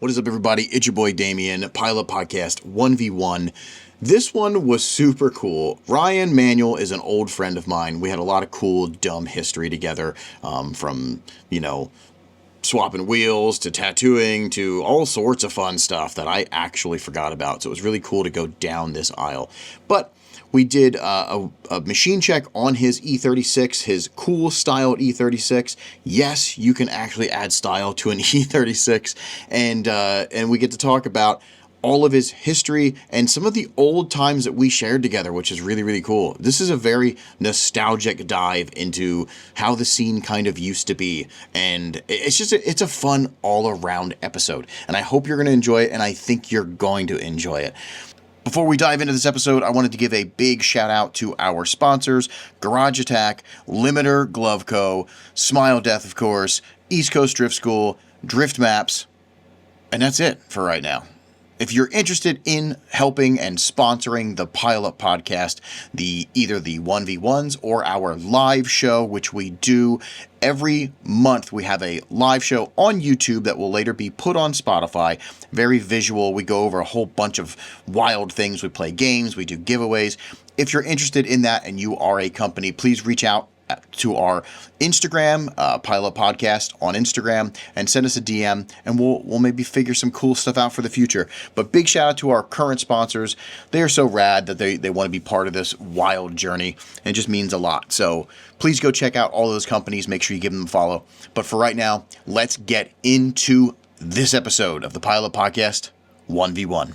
What is up, everybody? It's your boy Damien, Pilot Podcast 1v1. This one was super cool. Ryan Manuel is an old friend of mine. We had a lot of cool, dumb history together, from, swapping wheels to tattooing to all sorts of fun stuff that I actually forgot about. So it was really cool to go down this aisle. But we did a machine check on his E36, his cool styled E36. Yes, you can actually add style to an E36, and we get to talk about all of his history and some of the old times that we shared together, which is really, really cool. This is a very nostalgic dive into how the scene kind of used to be, and it's a fun all-around episode, and I hope you're going to enjoy it, and I think you're going to enjoy it. Before we dive into this episode, I wanted to give a big shout out to our sponsors, Garage Attack, Limiter Glove Co., Smile Death, of course, East Coast Drift School, Drift Maps, and that's it for right now. If you're interested in helping and sponsoring the Pilot Podcast, either the 1v1s or our live show, which we do every month, we have a live show on YouTube that will later be put on Spotify. Very visual. We go over a whole bunch of wild things. We play games. We do giveaways. If you're interested in that and you are a company, please reach out to our Instagram, Pilot Podcast on Instagram, and send us a DM, and we'll maybe figure some cool stuff out for the future. But big shout out to our current sponsors. They are so rad that they want to be part of this wild journey, and it just means a lot. So please go check out all those companies. Make sure you give them a follow. But for right now, let's get into this episode of the Pilot Podcast 1v1.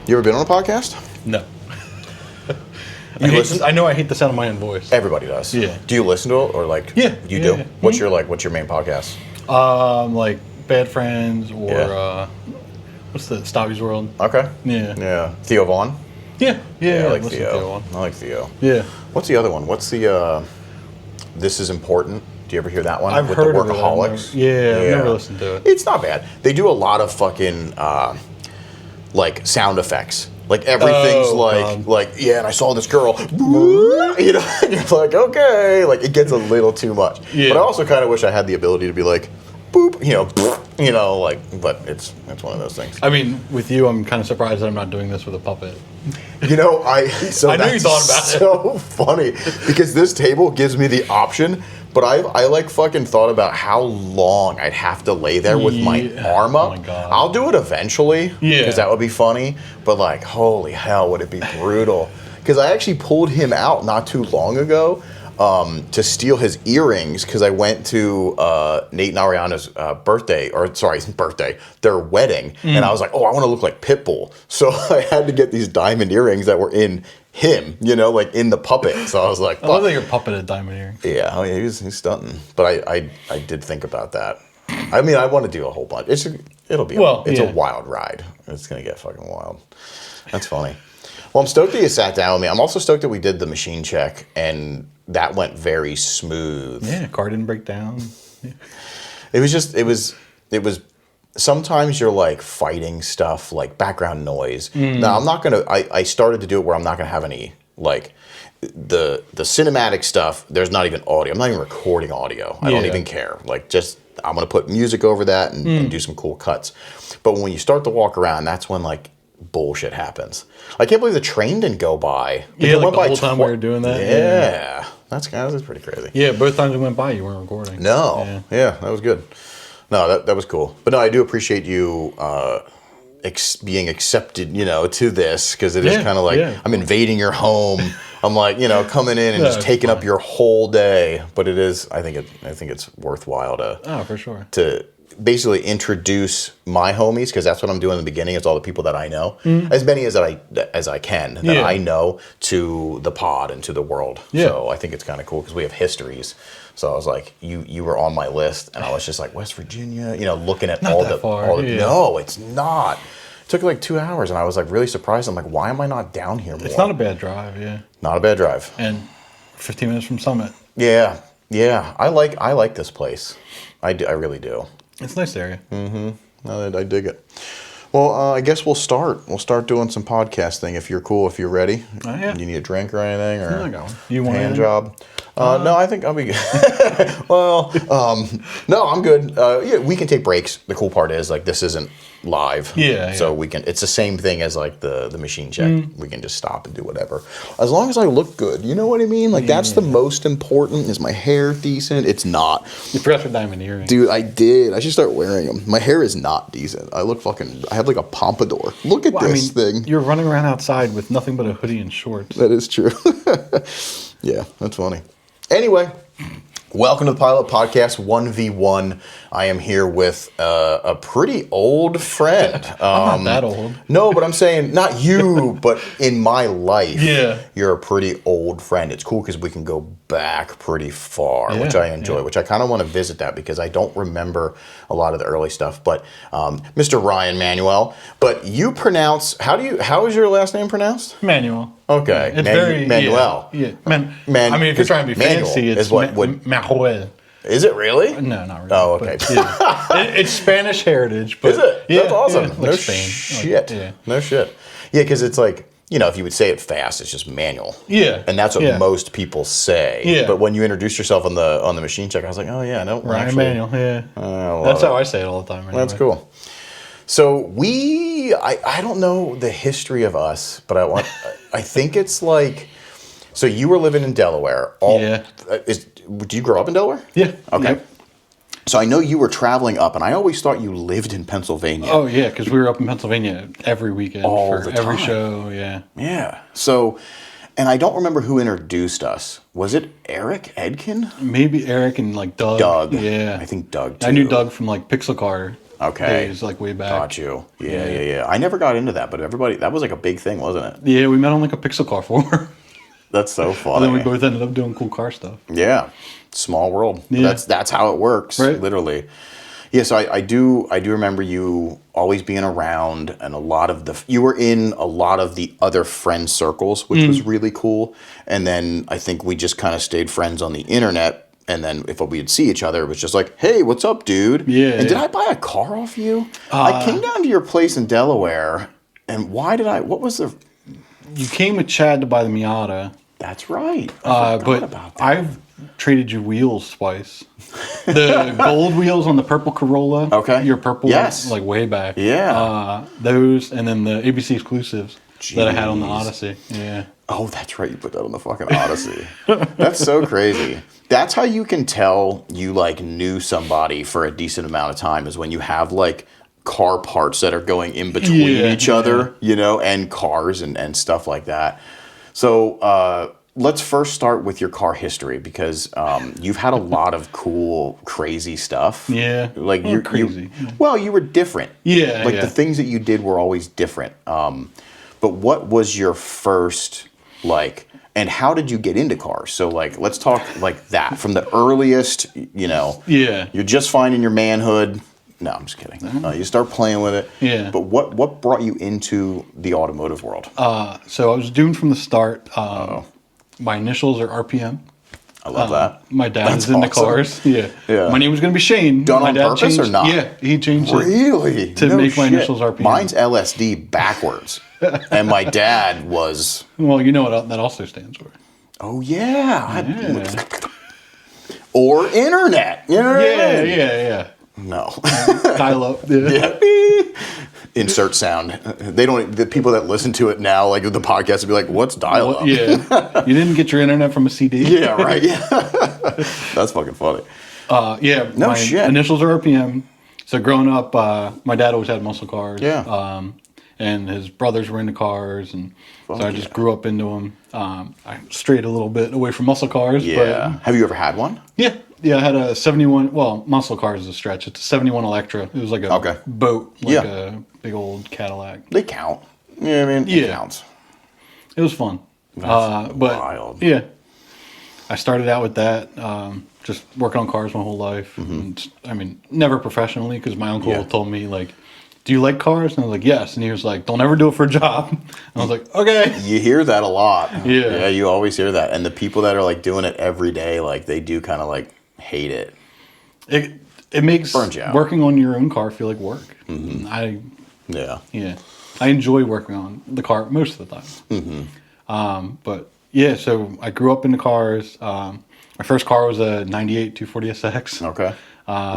You ever been on a podcast? No. I know I hate the sound of my own voice. Everybody does. Yeah. Do you listen to it or like? Yeah. You do. Yeah. What's your main podcast? Like Bad Friends or what's the Stobby's World? Okay. Yeah. Yeah. Theo Vaughn. Yeah. I like listen to Theo. I like Theo. Yeah. What's the other one? What's the This Is Important? Do you ever hear that one? I've with heard the of it. Workaholics? I've never listened to it. It's not bad. They do a lot of fucking like sound effects. Like everything's and I saw this girl, and you're like, okay, like it gets a little too much. Yeah. But I also kind of wish I had the ability to be like, boop, but it's one of those things. I mean, with you, I'm kind of surprised that I'm not doing this with a puppet. I know you thought about it. So funny because this table gives me the option. But I like fucking thought about how long I'd have to lay there with my arm up. Oh my God. I'll do it eventually because that would be funny. But like, holy hell, would it be brutal? Because I actually pulled him out not too long ago to steal his earrings because I went to Nate and Ariana's their wedding. And I was like, I want to look like Pitbull. So I had to get these diamond earrings that were in him, like in the puppet. So I was like, I love that your puppet had diamond earrings. Yeah, he's stunting. But I did think about that. I mean, I want to do a whole bunch. It's a wild ride. It's going to get fucking wild. That's funny. Well, I'm stoked that you sat down with me. I'm also stoked that we did the machine check, and that went very smooth. Yeah, car didn't break down. Yeah. It was sometimes you're like fighting stuff like background noise. Now I'm not gonna. I started to do it where I'm not gonna have any like the cinematic stuff. There's not even audio. I'm not even recording audio. I don't even care. Like just I'm gonna put music over that and do some cool cuts. But when you start to walk around, that's when like bullshit happens. I can't believe the train didn't go by. Yeah, like the whole time we were doing that. Yeah. That's pretty crazy. Yeah, both times we went by, you weren't recording. No. Yeah, that was good. No, that was cool. But no, I do appreciate you being accepted, to this because it is kind of like I'm invading your home. I'm like, coming in and just taking up your whole day. But it is. I think it's worthwhile to. For sure. To basically introduce my homies because that's what I'm doing in the beginning. It's all the people that I know, as many as I can that I know to the pod and to the world. Yeah. So I think it's kind of cool because we have histories. So I was like, you were on my list, and I was just like West Virginia, looking at all the. No, it's not. It took like 2 hours, and I was like really surprised. I'm like, why am I not down here more? It's not a bad drive, yeah. Not a bad drive. And 15 minutes from Summit. Yeah. Yeah. I like this place. I really do. It's a nice area. I dig it. Well, I guess we'll start. We'll start doing some podcasting if you're cool, if you're ready. Yeah. You need a drink or anything? Or I got one. You want hand anything? job? No, I think I'll be good. Well, no, I'm good. Yeah, we can take breaks. The cool part is, like, this isn't live. Yeah. So we can, it's the same thing as, like, the machine check. We can just stop and do whatever. As long as I look good. You know what I mean? Like, that's the most important. Is my hair decent? It's not. You forgot your diamond earrings. Dude, I did. I should start wearing them. My hair is not decent. I look fucking, I have like a pompadour. Look at this thing. You're running around outside with nothing but a hoodie and shorts. That is true. Yeah, that's funny. Anyway, welcome to the Pilot Podcast 1v1. I am here with a pretty old friend. I'm not that old. No, but I'm saying not you, but in my life. Yeah. You're a pretty old friend. It's cool because we can go back pretty far, which I enjoy, which I kind of want to visit that because I don't remember a lot of the early stuff. But Mr. Ryan Manuel, but you pronounce, how is your last name pronounced? Manuel. Okay. It's very Manuel. Yeah. I mean, if you're trying to be fancy, it's Manuel. Is it really? No, not really. Oh, okay. But, yeah. It's Spanish heritage. But is it? Yeah, that's awesome. Yeah, like no Spain. shit. Like, yeah. No shit. Yeah, because it's like, you know, if you would say it fast, it's just manual. Yeah. And that's what most people say. Yeah. But when you introduce yourself on the machine check, I was like, oh yeah, no. Ryan Manuel, yeah. That's how I say it all the time. Anyway. That's cool. So I don't know the history of us, but I think it's like, so you were living in Delaware. Do you grow up in Delaware? Yeah. Okay. Yep. So I know you were traveling up, and I always thought you lived in Pennsylvania. Oh, yeah, because we were up in Pennsylvania every weekend All for the every time. show, yeah. Yeah. So, and I don't remember who introduced us. Was it Eric Edkin? Maybe Eric and, like, Doug. Doug. Yeah. I think Doug, too. I knew Doug from, like, Pixel Car Okay. days, like, way back. Got you. Yeah. I never got into that, but everybody, that was like a big thing, wasn't it? Yeah, we met on, like, a Pixel Car forum. That's so funny. And then we both ended up doing cool car stuff. Yeah. Small world. Yeah. That's how it works, right. Literally. Yeah, so I do remember you always being around, and you were in a lot of the other friend circles, which was really cool. And then I think we just kind of stayed friends on the internet. And then if we'd see each other, it was just like, hey, what's up, dude? Yeah. And did I buy a car off you? I came down to your place in Delaware, and what was the... You came with Chad to buy the Miata. That's right. I forgot about that. I've traded you wheels twice. The gold wheels on the purple Corolla. Okay. Your purple, Yes. like way back. Yeah. Those, and then the ABC exclusives that I had on the Jeez. Odyssey. Yeah. Oh, that's right. You put that on the fucking Odyssey. That's so crazy. That's how you can tell you, like, knew somebody for a decent amount of time, is when you have, like, car parts that are going in between each other, you know, and cars and stuff like that. So let's first start with your car history, because you've had a lot of cool, crazy stuff. Yeah. Like, Well, crazy. You were different. Yeah, Like, yeah. the things that you did were always different. But what was your first, like, and how did you get into cars? So, like, let's talk like that from the earliest, you know. Yeah. You're just finding your manhood. No, I'm just kidding. You start playing with it. Yeah. But what brought you into the automotive world? So I was doomed from the start. My initials are RPM. I love that. My dad That's is into awesome. cars. Yeah. Yeah. My name was going to be Shane. Done my on dad purpose changed, or not? Yeah, he changed it. Really? To make my initials RPM. Mine's LSD backwards. And my dad was... Well, you know what that also stands for. Oh, yeah. Yeah. Or internet. You know what I mean? Yeah. No. Dial up. Yeah. Insert sound. They don't. The people that listen to it now, like the podcast, would be like, "What's dial up?" Yeah. You didn't get your internet from a CD. Yeah, right. Yeah, that's fucking funny. Yeah. No my shit. Initials are RPM. So growing up, my dad always had muscle cars. Yeah. And his brothers were into cars, and so I just grew up into them. I strayed a little bit away from muscle cars. Yeah. But Have you ever had one? yeah, I had a 71, well, muscle cars is a stretch. It's a 71 Electra. It was like a boat, like a big old Cadillac. They count. Yeah, I mean, it counts. It was fun. That's but wild. yeah, I started out with that, just working on cars my whole life. Mm-hmm. And, I mean, never professionally, because my uncle told me, like, do you like cars? And I was like, yes. And he was like, don't ever do it for a job. And I was like, okay. You hear that a lot. Yeah. Yeah, you always hear that. And the people that are like doing it every day, like they do kind of like hate it. It makes Burns you out. working on your own car feel like work. Mm-hmm. I enjoy working on the car most of the time. Mm-hmm. But yeah, so I grew up into cars. My first car was a 98 240SX. Okay.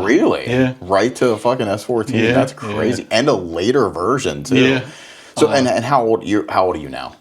Really? Yeah. Right to a fucking S14. Yeah, That's crazy. yeah. And a later version too. Yeah. So and how old are you now?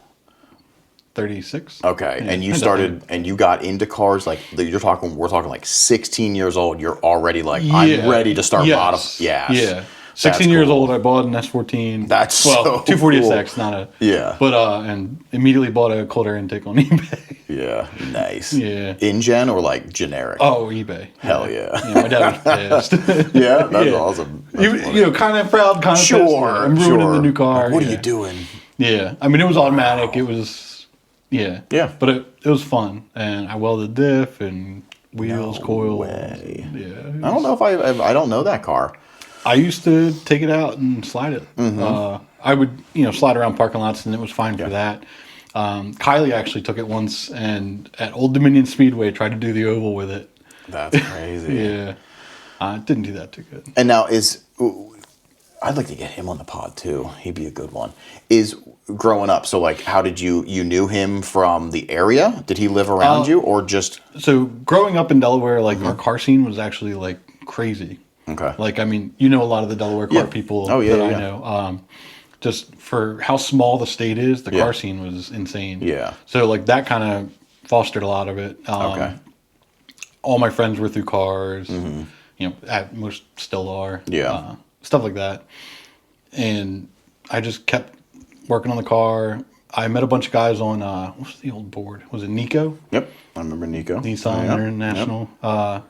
36. Okay. Yeah. And you started and you got into cars like we're talking like 16 years old. You're already like, I'm ready to start modifying. Yeah. 16 years old, I bought an S14. That's so 240SX, not a... Yeah. But, and immediately bought a cold air intake on eBay. Yeah, nice. Yeah. InGen or like generic? Oh, eBay. Hell yeah. My dad was pissed. Yeah, that's awesome. That's you know, kind of proud, kind of pissed. I'm ruining the new car. Like, what are you doing? Yeah. I mean, it was automatic. Wow. It was... Yeah. Yeah. But it was fun. And I welded diff and wheels, coils. Way. Yeah. I don't know if I don't know that car. I used to take it out and slide it. Mm-hmm. I would, slide around parking lots, and it was fine for that. Kylie actually took it once, and at Old Dominion Speedway tried to do the oval with it. That's crazy. Yeah, didn't do that too good. And now I'd like to get him on the pod too. He'd be a good one. Is growing up, so like, how did you knew him from the area? Did he live around you, or just? So growing up in Delaware, like our car scene was actually like crazy. Okay. Like, I mean, a lot of the Delaware car people I know. Just for how small the state is, the car scene was insane. Yeah. So, like, that kind of fostered a lot of it. Okay. All my friends were through cars. At most still are. Yeah. Stuff like that. And I just kept working on the car. I met a bunch of guys on, what's the old board? Was it Nico? Yep. I remember Nico. Nissan International. Yep.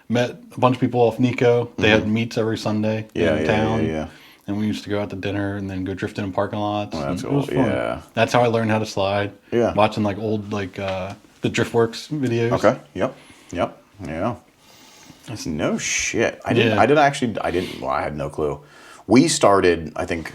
Met a bunch of people off Nico. They had meets every Sunday in town. Yeah. And we used to go out to dinner and then go drifting in parking lots. Well, that's cool. It was fun. Yeah. That's how I learned how to slide. Yeah. Watching like old the Driftworks videos. Okay. Yep. Yeah. That's no shit. I had no clue. We started, I think,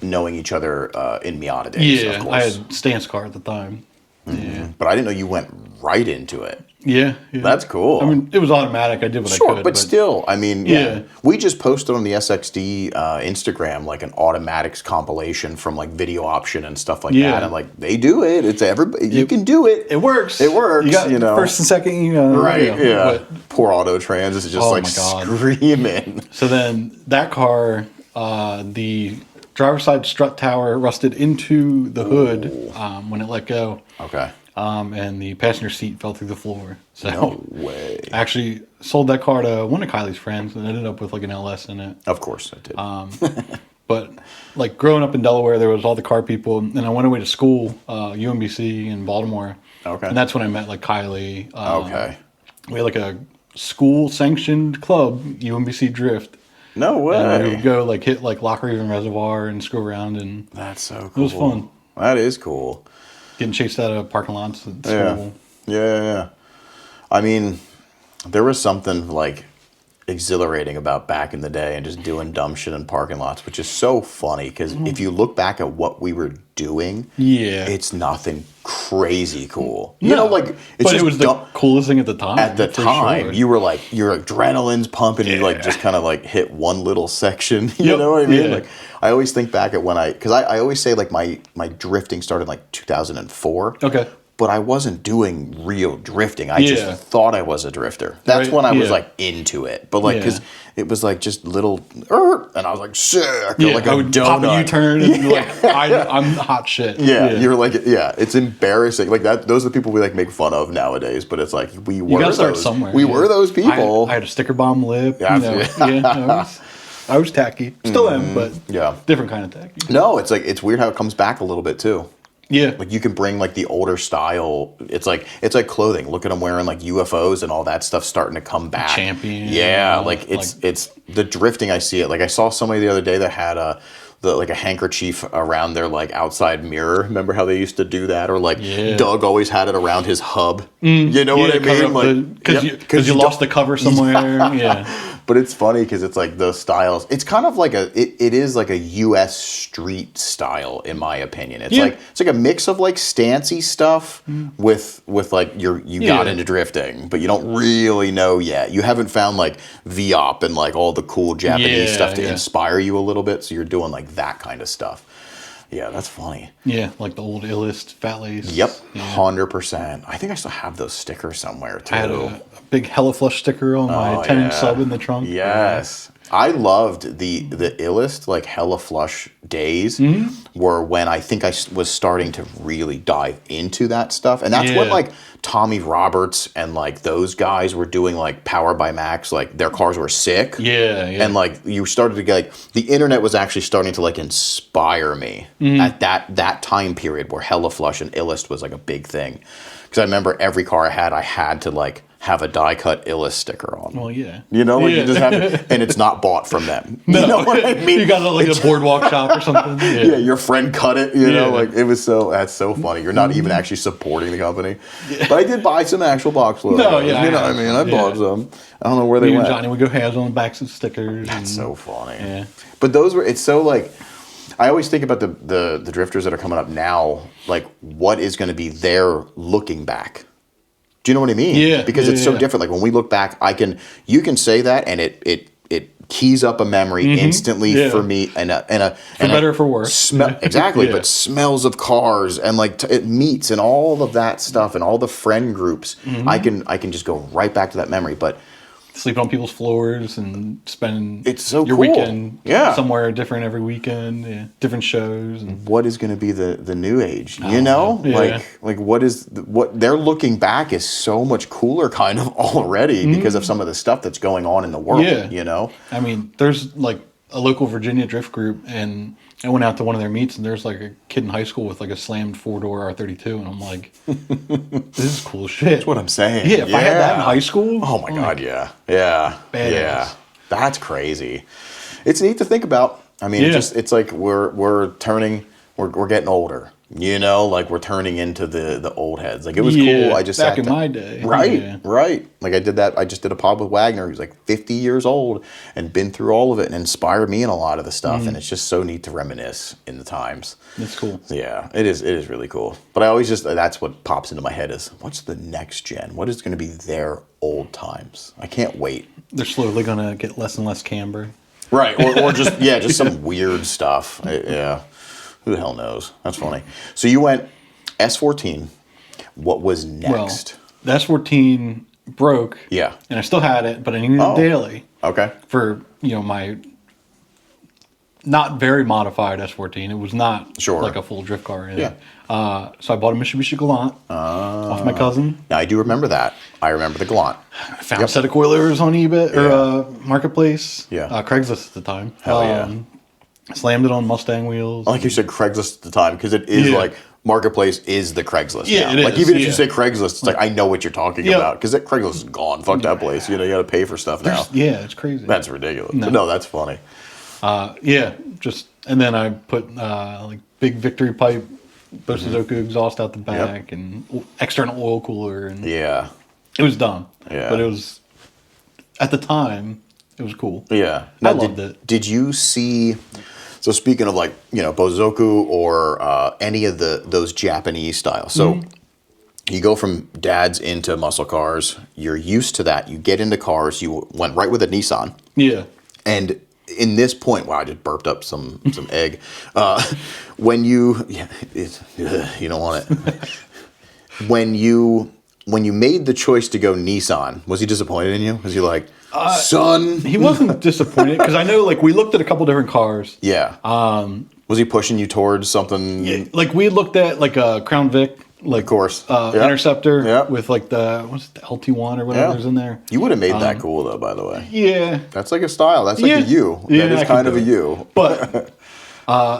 knowing each other in Miata days. Yeah. Of course. I had stance car at the time. Mm-hmm. Yeah. But I didn't know you went right into it. Yeah. That's cool. I mean, it was automatic. I did what I could. But still, I mean, we just posted on the SXD Instagram like an automatics compilation from like Video Option and stuff like that. And like they do it. It's everybody. You can do it. It works. It works. You got first and second. Right. Yeah. But poor Auto Trans is just like screaming. So then that car, the driver's side strut tower rusted into the hood when it let go. Okay. And the passenger seat fell through the floor. So no way. I actually sold that car to one of Kylie's friends and ended up with like an LS in it. Of course I did. But like growing up in Delaware, there was all the car people, and I went away to school, UMBC in Baltimore. Okay. And that's when I met like Kylie. Okay. We had like a school sanctioned club, UMBC Drift. No way. And we would go like hit like Lock Raven Reservoir and screw around, and that's so cool. It was fun. That is cool. Getting chased out of parking lots at school. Yeah. I mean, there was something like exhilarating about back in the day and just doing dumb shit in parking lots, which is so funny because if you look back at what we were doing, it's nothing crazy cool. You know, like it's just it was the coolest thing at the time. At the time, you were like your adrenaline's pumping. You like just kind of like hit one little section. You know what I mean? Like I always think back at when because I always say like my drifting started in like 2004. Okay. But I wasn't doing real drifting. I just thought I was a drifter. That's when I was like into it. But like, because it was like just little, and I was like, sick. Yeah, like I would pop a U-turn and like, I'm hot shit. You're like, it's embarrassing. Like that. Those are the people we like make fun of nowadays. But it's like we were gotta start somewhere. We were those people. I had a sticker bomb lip. I was tacky. Still am, but different kind of tacky. No, it's like it's weird how it comes back a little bit too. Yeah. Like you can bring like the older style. It's like clothing. Look at them wearing like UFOs and all that stuff starting to come back. Champion. Yeah, like it's the drifting. I see it. Like I saw somebody the other day that had a handkerchief around their like outside mirror. Remember how they used to do that? Or like Doug always had it around his hub. You know what I mean? Like because you lost the cover somewhere. But it's funny because it's like those styles. It's kind of like it is like a U.S. street style, in my opinion. It's like a mix of like stancy stuff with like you got into drifting, but you don't really know yet. You haven't found like V-op and like all the cool Japanese stuff to inspire you a little bit. So you're doing like that kind of stuff. Yeah, that's funny. Yeah, like the old Illest Fat Lace. Yep, 100%. I think I still have those stickers somewhere too. I had a big Hella Flush sticker on my 10-inch sub in the trunk. Yes. I loved the Illest, like Hella Flush days were when I think I was starting to really dive into that stuff. And that's when like Tommy Roberts and like those guys were doing like Power by Max, like their cars were sick. Yeah. And like you started to get like the internet was actually starting to like inspire me at that time period where Hella Flush and Illest was like a big thing. Because I remember every car I had to like have a die-cut Illest sticker on. Well, yeah. You know, like you just have it, and it's not bought from them. No. You know what I mean? You got it like a boardwalk shop or something. Yeah, your friend cut it, you know, like it was that's so funny. You're not even actually supporting the company. But I did buy some actual box logos. No, yeah. You know what I mean? I bought some. I don't know where they went. Johnny would go hands on the backs of stickers. That's so funny. Yeah. But it's so like, I always think about the drifters that are coming up now, like what is going to be their looking back. Do you know what I mean? Yeah. Because it's so different. Like when we look back, you can say that and it keys up a memory instantly for me and for better or for worse. Exactly. But smells of cars and like it meets and all of that stuff and all the friend groups, I can just go right back to that memory. But sleeping on people's floors and spending your weekend somewhere different every weekend, different shows. And what is going to be the new age? You know, like what they're looking back is so much cooler, kind of already because of some of the stuff that's going on in the world. Yeah. You know, I mean, there's like a local Virginia drift group, and I went out to one of their meets, and there's like a kid in high school with like a slammed 4-door R32, and I'm like, this is cool shit. That's what I'm saying. Yeah, if I had that in high school. Oh my God, yeah. Badass. That's crazy. It's neat to think about. I mean, it's like we're getting older. You know, like we're turning into the old heads. Like it was cool. I just back in my day, right. Like I did that. I just did a pod with Wagner. He was like 50 years old and been through all of it and inspired me in a lot of the stuff. And it's just so neat to reminisce in the times. It's cool. Yeah, it is. It is really cool. But I always that's what pops into my head is what's the next gen? What is going to be their old times? I can't wait. They're slowly going to get less and less camber. Right, or just some weird stuff. Yeah. Who the hell knows? That's funny. So you went S14. What was next? Well, the S14 broke. Yeah. And I still had it, but I needed it daily. Okay. For, my not very modified S14. It was not like a full drift car. Yeah. So I bought a Mitsubishi Galant off my cousin. Now, I do remember that. I remember the Galant. I found a set of coilers on eBay or Marketplace. Yeah. Craigslist at the time. Hell yeah. Slammed it on Mustang wheels. I like you said Craigslist at the time because it is like Marketplace is the Craigslist. Yeah, now. it Like is, even if you say Craigslist, it's like I know what you're talking about because that Craigslist is gone. Fuck that place. You got to pay for stuff now. Yeah, it's crazy. That's ridiculous. No, that's funny. And then I put like big Victory pipe, S02 exhaust out the back, and external oil cooler, and it was dumb. Yeah, but it was at the time it was cool. Yeah, now, I loved it. Did you see? So speaking of like Bozoku or any of those Japanese styles, so you go from dads into muscle cars. You're used to that. You get into cars. You went right with a Nissan. Yeah, and in this point, wow, I just burped up some egg. When you don't want it. When you made the choice to go Nissan, was he disappointed in you? Was he like, son? He wasn't disappointed because I know like we looked at a couple different cars. Yeah. Was he pushing you towards something? Yeah, like we looked at like a Crown Vic. Like, of course, Interceptor with like the LT1 or whatever's in there. You would have made that cool though, by the way. Yeah, that's like a style. That's like a U. Yeah, that is kind of a U. But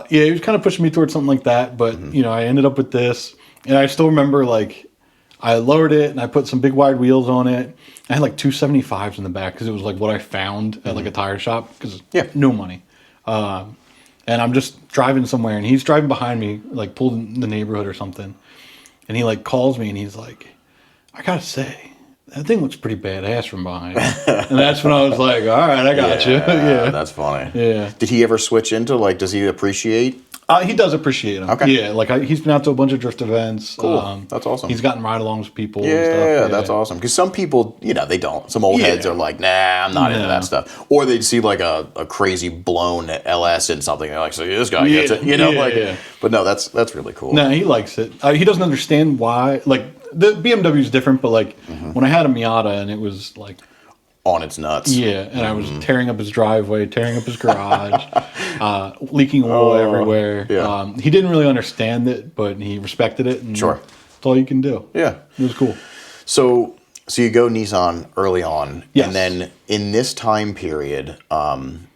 he was kind of pushing me towards something like that. But I ended up with this, and I still remember like I lowered it and I put some big wide wheels on it. I had like 275s in the back because it was like what I found at like a tire shop because no money. And I'm just driving somewhere, and he's driving behind me, like pulled in the neighborhood or something. And he like calls me and he's like, I gotta say, that thing looks pretty badass from behind. And that's when I was like, all right, I got you. Yeah. That's funny. Yeah. Did he ever switch into, like, does he appreciate? He does appreciate them. Okay. Yeah, like he's been out to a bunch of drift events. Cool. That's awesome. He's gotten ride-alongs with people Yeah, and stuff. Yeah, that's awesome. Because some people, they don't. Some old heads are like, nah, I'm not into that stuff. Or they'd see like a crazy blown LS in something. They're like, so this guy gets it, But no, that's really cool. No, he likes it. He doesn't understand why. Like the BMW is different, but like when I had a Miata and it was like on its nuts. Yeah, and I was tearing up his driveway, tearing up his garage, leaking oil everywhere. Yeah. He didn't really understand it, but he respected it. And Sure. That's all you can do. Yeah. It was cool. So you go Nissan early on. Yes. And then in this time period,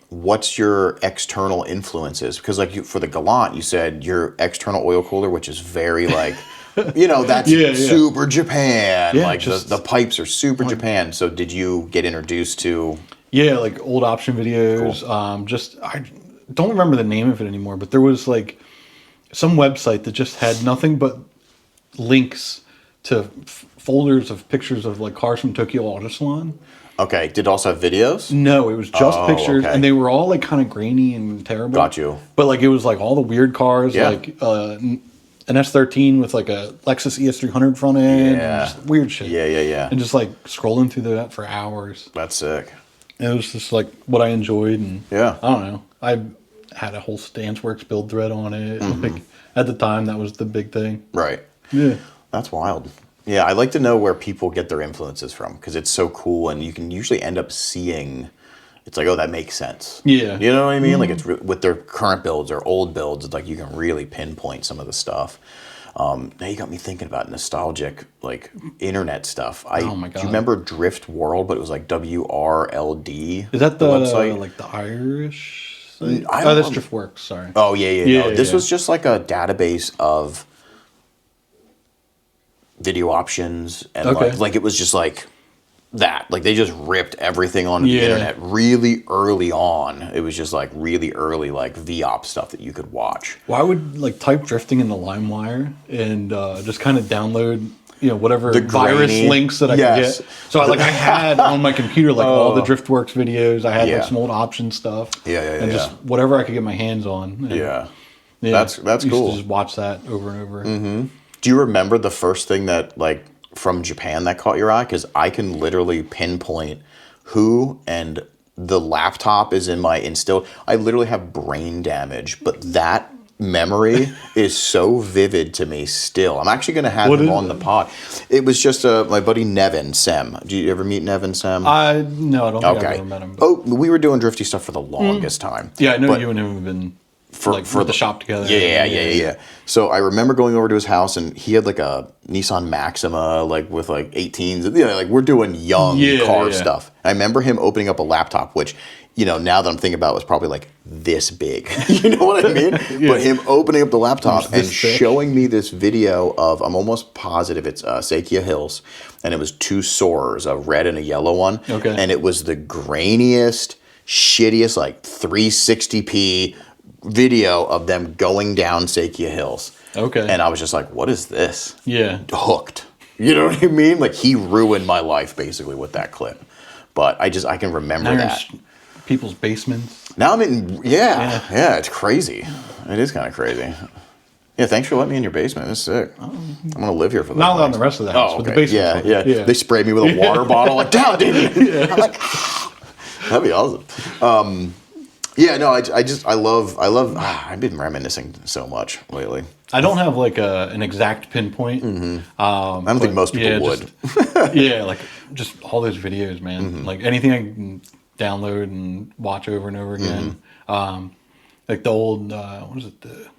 what's your external influences? Because like for the Galant, you said your external oil cooler, which is very like... that's super Japan. Yeah, like the pipes are super Japan. So did you get introduced to? Yeah, like old option videos. Cool. I don't remember the name of it anymore, but there was like some website that just had nothing but links to folders of pictures of like cars from Tokyo Auto Salon. Okay. Did it also have videos? No, it was just pictures, okay. and they were all like kind of grainy and terrible. Got you. But like it was like all the weird cars, Yeah. like an S13 with like a Lexus ES300 front end, and just weird shit. Yeah. And just like scrolling through that for hours. That's sick. It was just like what I enjoyed, and Yeah. I don't know. I had a whole StanceWorks build thread on it. Like, at the time, that was the big thing. Right. Yeah. That's wild. Yeah, I like to know where people get their influences from because it's so cool, and you can usually end up seeing. It's like, oh, that makes sense. Yeah. You know what I mean? Like, it's with their current builds or old builds, it's like you can really pinpoint some of the stuff. Now you got me thinking about nostalgic, like, internet stuff. Oh, my God. Do you remember Drift World, but it was like WRLD? Is that the website? like the Irish site? I Oh, don't that's know. DriftWorks, sorry. Oh, yeah. No, this was just like a database of video options. And like it was just like that. Like they just ripped everything onto the internet really early on. It was just like really early like VOP stuff that you could watch. Well, I would like type drifting in the LimeWire and just kind of download, whatever The virus grainy- links that I Yes. could get. So I had on my computer like all the DriftWorks videos. I had Yeah. like some old option stuff. And just whatever I could get my hands on. And, That's I used cool. to just watch that over and over. Do you remember the first thing that like from Japan that caught your eye? Because I can literally pinpoint who and the laptop is in my instilled. I literally have brain damage, but that memory is so vivid to me still. I'm actually going to have him on the pod. It was just my buddy Nevin Sem. Do you ever meet Nevin Sem? No, I don't think I've ever met him. But. Oh, we were doing drifty stuff for the longest time. Yeah, I know you and him have been for the shop together. Yeah. So I remember going over to his house and he had like a Nissan Maxima, like with like 18s. Like we're doing young car stuff. I remember him opening up a laptop, which, now that I'm thinking about it, was probably like this big. You know what I mean? But him opening up the laptop and showing me this video of, I'm almost positive it's Sequia Hills, and it was two Soarers, a red and a yellow one. Okay. And it was the grainiest, shittiest, like 360p video of them going down Sequia Hills. Okay. And I was just like, what is this? Yeah. Hooked. You know what I mean? Like he ruined my life basically with that clip. But I can remember that. People's basements. Now I'm in, yeah, it's crazy. It is kind of crazy. Yeah, thanks for letting me in your basement. It's sick. I'm going to live here for the Not on the rest of the house, but the basement. Yeah. They sprayed me with a water bottle, like, down, Damien. I'm like, that'd be awesome. I've been reminiscing so much lately. I don't have like an exact pinpoint. I don't think most people would. Like just all those videos, man. Like anything I can download and watch over and over again. Like the old, what is it? The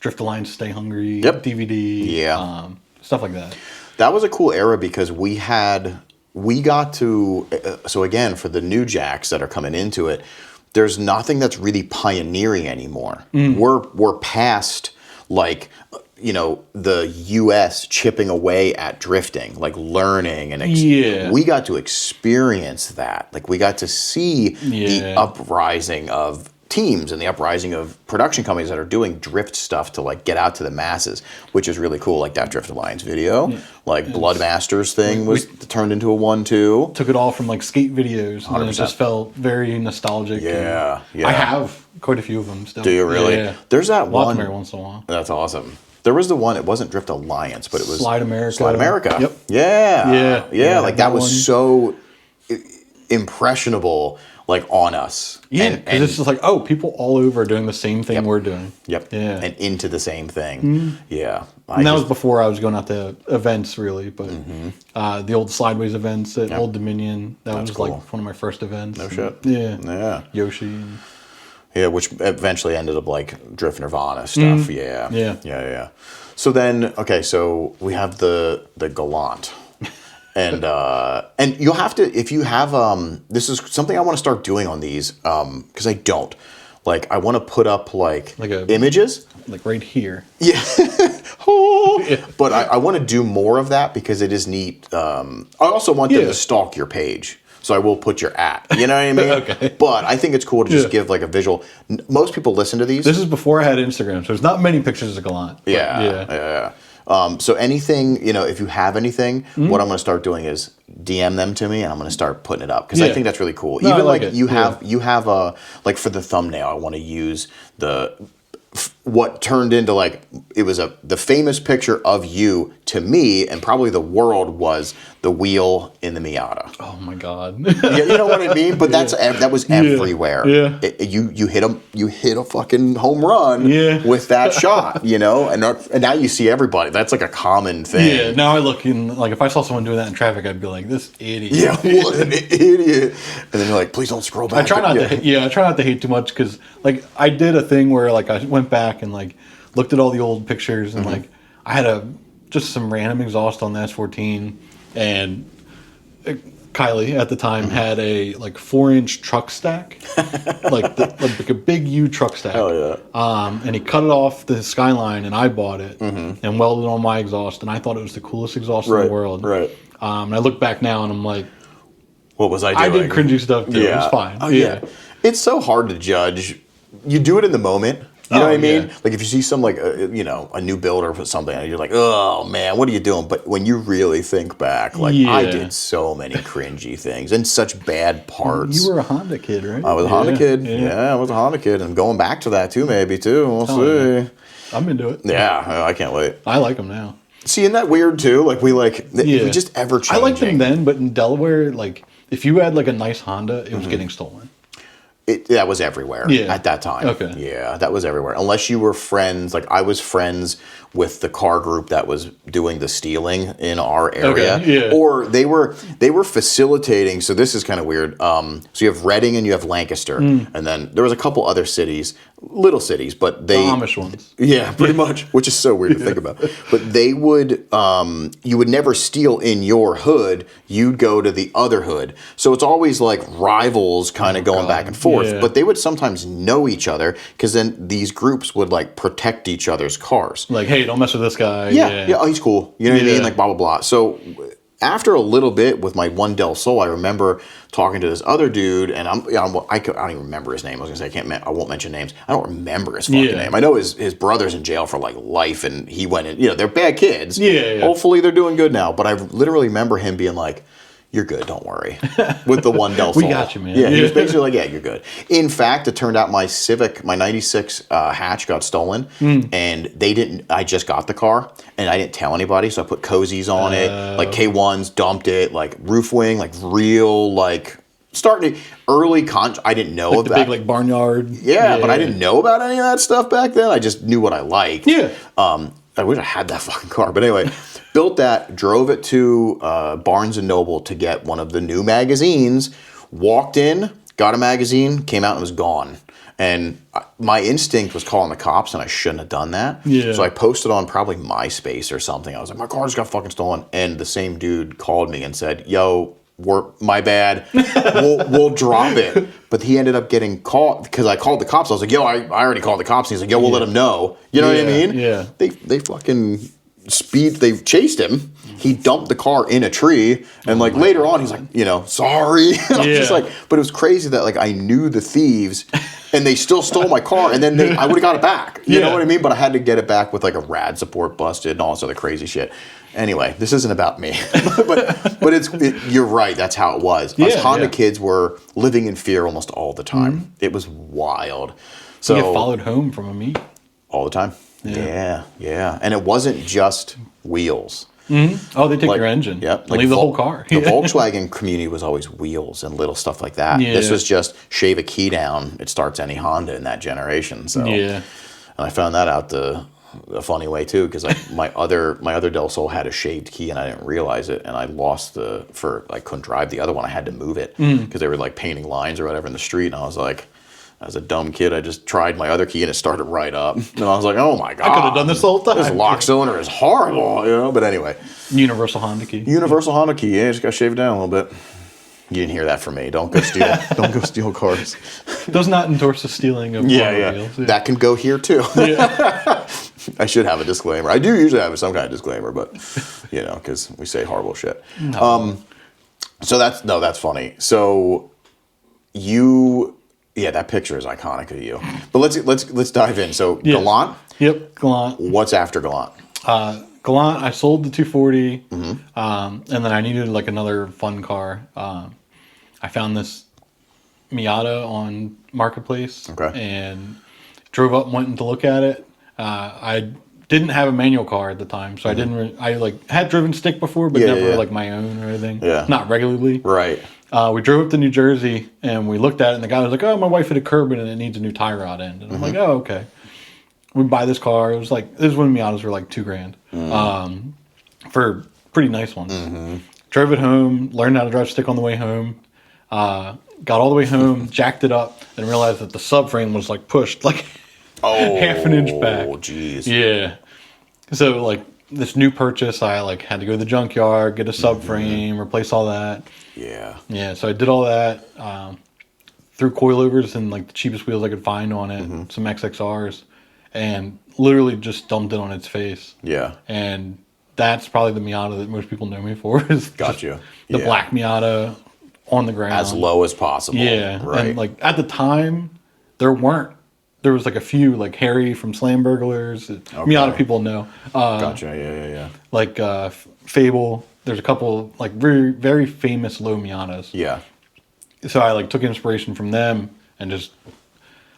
Drift Alliance Stay Hungry DVD. Yeah. Stuff like that. That was a cool era because we got to, so again, for the new jacks that are coming into it, there's nothing that's really pioneering anymore. We're past like, the U.S. chipping away at drifting, like learning and we got to experience that. Like we got to see the uprising of teams and the uprising of production companies that are doing drift stuff to like get out to the masses, which is really cool. Like that Drift Alliance video, like Bloodmasters thing was turned into a 1-2. Took it all from like skate videos, and it just felt very nostalgic. Yeah, yeah. I have quite a few of them still. Do you really? Yeah. There's that Watch one. them every once in a while. That's awesome. There was the one. It wasn't Drift Alliance, but it was Slide America. Slide America. Yep. Yeah. Like that was so impressionable, like on us. Yeah, because it's just like, oh, people all over are doing the same thing we're doing. Yep. Yeah. And into the same thing. Yeah. And that was before I was going out to events, really. But the old Slideways events at Old Dominion, that was cool. like one of my first events. No shit. Yeah. Yoshi. And, yeah, which eventually ended up like Drift Nirvana stuff. Yeah. So then, okay, so we have the Gallant. And you'll have to, if you have, this is something I want to start doing on these, because I don't. Like, I want to put up, like images. Like right here. Yeah. But I want to do more of that because it is neat. I also want them to stalk your page. So I will put your You know what I mean? Okay. But I think it's cool to just give like a visual. Most people listen to these. This is before I had Instagram, so there's not many pictures of Gallant. Yeah. So anything, if you have anything, what I'm going to start doing is DM them to me, and I'm going to start putting it up because I think that's really cool. No, even like you have a like for the thumbnail, I want to use what turned into like it was the famous picture of you to me, and probably the world was the wheel in the Miata. Oh my god! You know what I mean? But that was everywhere. Yeah. You hit a fucking home run with that shot. And now you see everybody. That's like a common thing. Yeah. Now I look in like if I saw someone doing that in traffic, I'd be like, this idiot. Yeah, what an idiot. And then you're like, please don't scroll back. I try not to hate too much because like I did a thing where like I went back and like looked at all the old pictures and like I had just some random exhaust on the S14, and Kylie at the time had a like 4-inch truck stack, like a big U truck stack. Oh yeah. And he cut it off the Skyline, and I bought it and welded it on my exhaust, and I thought it was the coolest exhaust in the world. Right. And I look back now and I'm like, what was I doing? I did cringy stuff too. Yeah. It was fine. Oh yeah. It's so hard to judge. You do it in the moment. You know what I mean? Like if you see some like a new build or something, and you're like, oh man, what are you doing? But when you really think back, like I did so many cringy things and such bad parts. You were a Honda kid, right? I was a Honda kid. Yeah, I was a Honda kid, and going back to that too, maybe too. We'll see. Yeah. I'm into it. Yeah, I can't wait. I like them now. See, isn't that weird too? Like we just ever changing. I liked them then, but in Delaware, like if you had like a nice Honda, it was getting stolen. That was everywhere at that time. Okay. Yeah, that was everywhere. Unless you were friends, like I was friends with the car group that was doing the stealing in our area. Okay, yeah. Or they were facilitating, so this is kind of weird. So you have Reading and you have Lancaster. And then there was a couple other cities, little cities, but they... The Amish ones. Yeah, pretty much, which is so weird to think about. But they would, you would never steal in your hood, you'd go to the other hood. So it's always like rivals kind of going back and forth. Yeah. But they would sometimes know each other because then these groups would like protect each other's cars. Like, hey, don't mess with this guy. Yeah, oh, he's cool. You know what I mean? Like blah, blah, blah. So after a little bit with my one Del Sol, I remember talking to this other dude, and I don't even remember his name. I was going to say, I won't mention names. I don't remember his fucking name. I know his brother's in jail for like life, and he went in, they're bad kids. Yeah. Hopefully they're doing good now. But I literally remember him being like, you're good, don't worry. With the one Del Sol. We got you, man. Yeah, he was basically like, yeah, you're good. In fact, it turned out my Civic, my 96 hatch got stolen, and I just got the car, and I didn't tell anybody, so I put cozies on it, like K1s, dumped it, like roof wing, like real, like, starting early I didn't know like of the that. big, like, barnyard. Yeah, but I didn't know about any of that stuff back then. I just knew what I liked. Yeah. I wish I had that fucking car. But anyway, built that, drove it to Barnes & Noble to get one of the new magazines, walked in, got a magazine, came out and was gone. And my instinct was calling the cops, and I shouldn't have done that. Yeah. So I posted on probably MySpace or something. I was like, my car just got fucking stolen. And the same dude called me and said, yo, my bad. We'll drop it. But he ended up getting caught because I called the cops. I was like, yo, I already called the cops. And he's like, yo, we'll let him know. You know what I mean? Yeah. They fucking they chased him. He dumped the car in a tree. And like later on, he's like, sorry. I was just like, but it was crazy that like I knew the thieves And they still stole my car, and then I would have got it back. You know Yeah. what I mean? But I had to get it back with like a rad support busted and all this other crazy shit. Anyway, this isn't about me, but you're right. That's how it was. Us Honda kids were living in fear almost all the time. It was wild. So You get followed home from a meet all the time. Yeah. And it wasn't just wheels. Oh, they take your engine. Yep. Leave the whole car. The Volkswagen community was always wheels and little stuff like that. Yeah. This was just shave a key down. It starts any Honda in that generation. So, Yeah. and I found that out a funny way too, because my other Del Sol had a shaved key and I didn't realize it, and I lost I couldn't drive the other one. I had to move it because they were like painting lines or whatever in the street, and I was like, as a dumb kid, I just tried my other key and it started right up. And I was like, oh my God. I could have done this the whole time. This lock cylinder is horrible, But anyway. Universal Honda key. Universal Honda key, just got shaved down a little bit. You didn't hear that from me. Don't go steal cars. Does not endorse the stealing of automobiles. Yeah. That can go here too. I should have a disclaimer. I do usually have some kind of disclaimer, but because we say horrible shit. No. So that's funny. So that picture is iconic of you. But let's dive in. So Gallant. Yep, Gallant. What's after Gallant? Gallant. I sold the 240, and then I needed like another fun car. I found this Miata on Marketplace, and drove up and went to look at it. I didn't have a manual car at the time, so I didn't. I had driven stick before, but never like my own or anything. Yeah, not regularly. Right. We drove up to New Jersey and we looked at it, and the guy was like, "Oh, my wife hit a curb and it needs a new tie rod end." And I'm like, "Oh, okay." We buy this car. It was like, this is when Miatas were like $2,000 for pretty nice ones. Drove it home, learned how to drive stick on the way home. Got all the way home, jacked it up, and realized that the subframe was like pushed like half an inch back. Oh, jeez. Yeah. So like this new purchase, I like had to go to the junkyard, get a subframe, replace all that. Yeah. Yeah. So I did all that. Threw coilovers and like the cheapest wheels I could find on it, some XXRs, and literally just dumped it on its face. Yeah. And that's probably the Miata that most people know me for. Is Gotcha. The black Miata on the ground. As low as possible. Yeah. Right. And like at the time, there was like a few, like Harry from Slam Burglars. Miata people know. Gotcha. Yeah. Like Fable. There's a couple like very, very famous low Miatas. Yeah. So I like took inspiration from them and just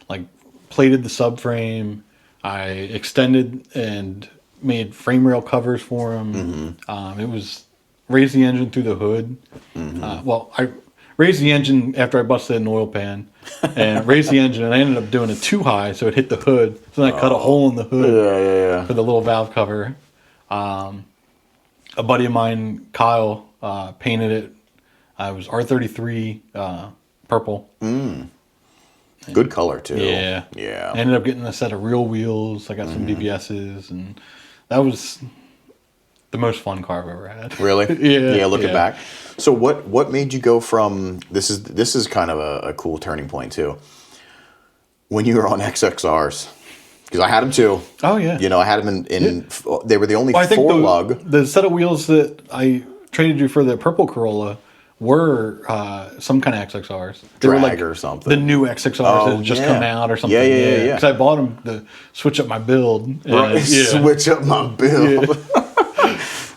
like plated the subframe. I extended and made frame rail covers for them. It was raised the engine through the hood. I raised the engine after I busted an oil pan, and raised the engine, and I ended up doing it too high, so it hit the hood. So then I cut a hole in the hood for the little valve cover. A buddy of mine, Kyle, painted it. It was R33 purple. Good color too. Yeah. Yeah. I ended up getting a set of real wheels. I got some BBSs, and that was the most fun car I've ever had. Really? Yeah. Looking back. So what made you go from this is kind of a cool turning point too. When you were on XXRs, because I had them too. Oh yeah. I had them in they were the only four lug. The set of wheels that I traded you for the purple Corolla were some kind of XXRs. They Drag were like or something. The new XXRs that had just come out or something. Yeah. Because I bought them to switch up my build. Right. Switch up my build. Yeah.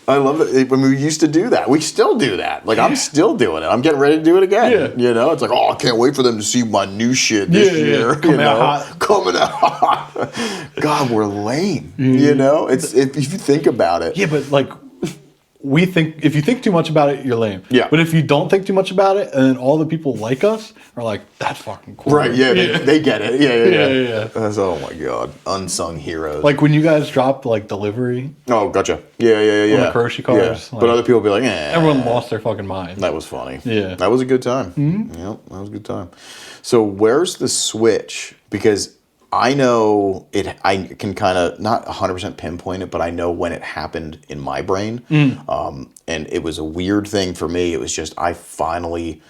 I love it. When we used to do that, we still do that. Like I'm still doing it. I'm getting ready to do it again. Yeah. It's like, I can't wait for them to see my new shit this year. Coming out hot. Coming out hot. God, we're lame. It's if you think about it. Yeah, but like if you think too much about it, you're lame. Yeah. But if you don't think too much about it, and then all the people like us are like, that's fucking cool. Right, yeah. They get it. Yeah. That's, oh my God. Unsung heroes. Like when you guys dropped like delivery. Oh, gotcha. Yeah. On the Kuroshi cars. Yeah. But other people be like, Everyone lost their fucking mind. That was funny. Yeah. That was a good time. Yep, that was a good time. So where's the switch? Because I know I can kind of not 100% pinpoint it, but I know when it happened in my brain. And it was a weird thing for me. It was just I finally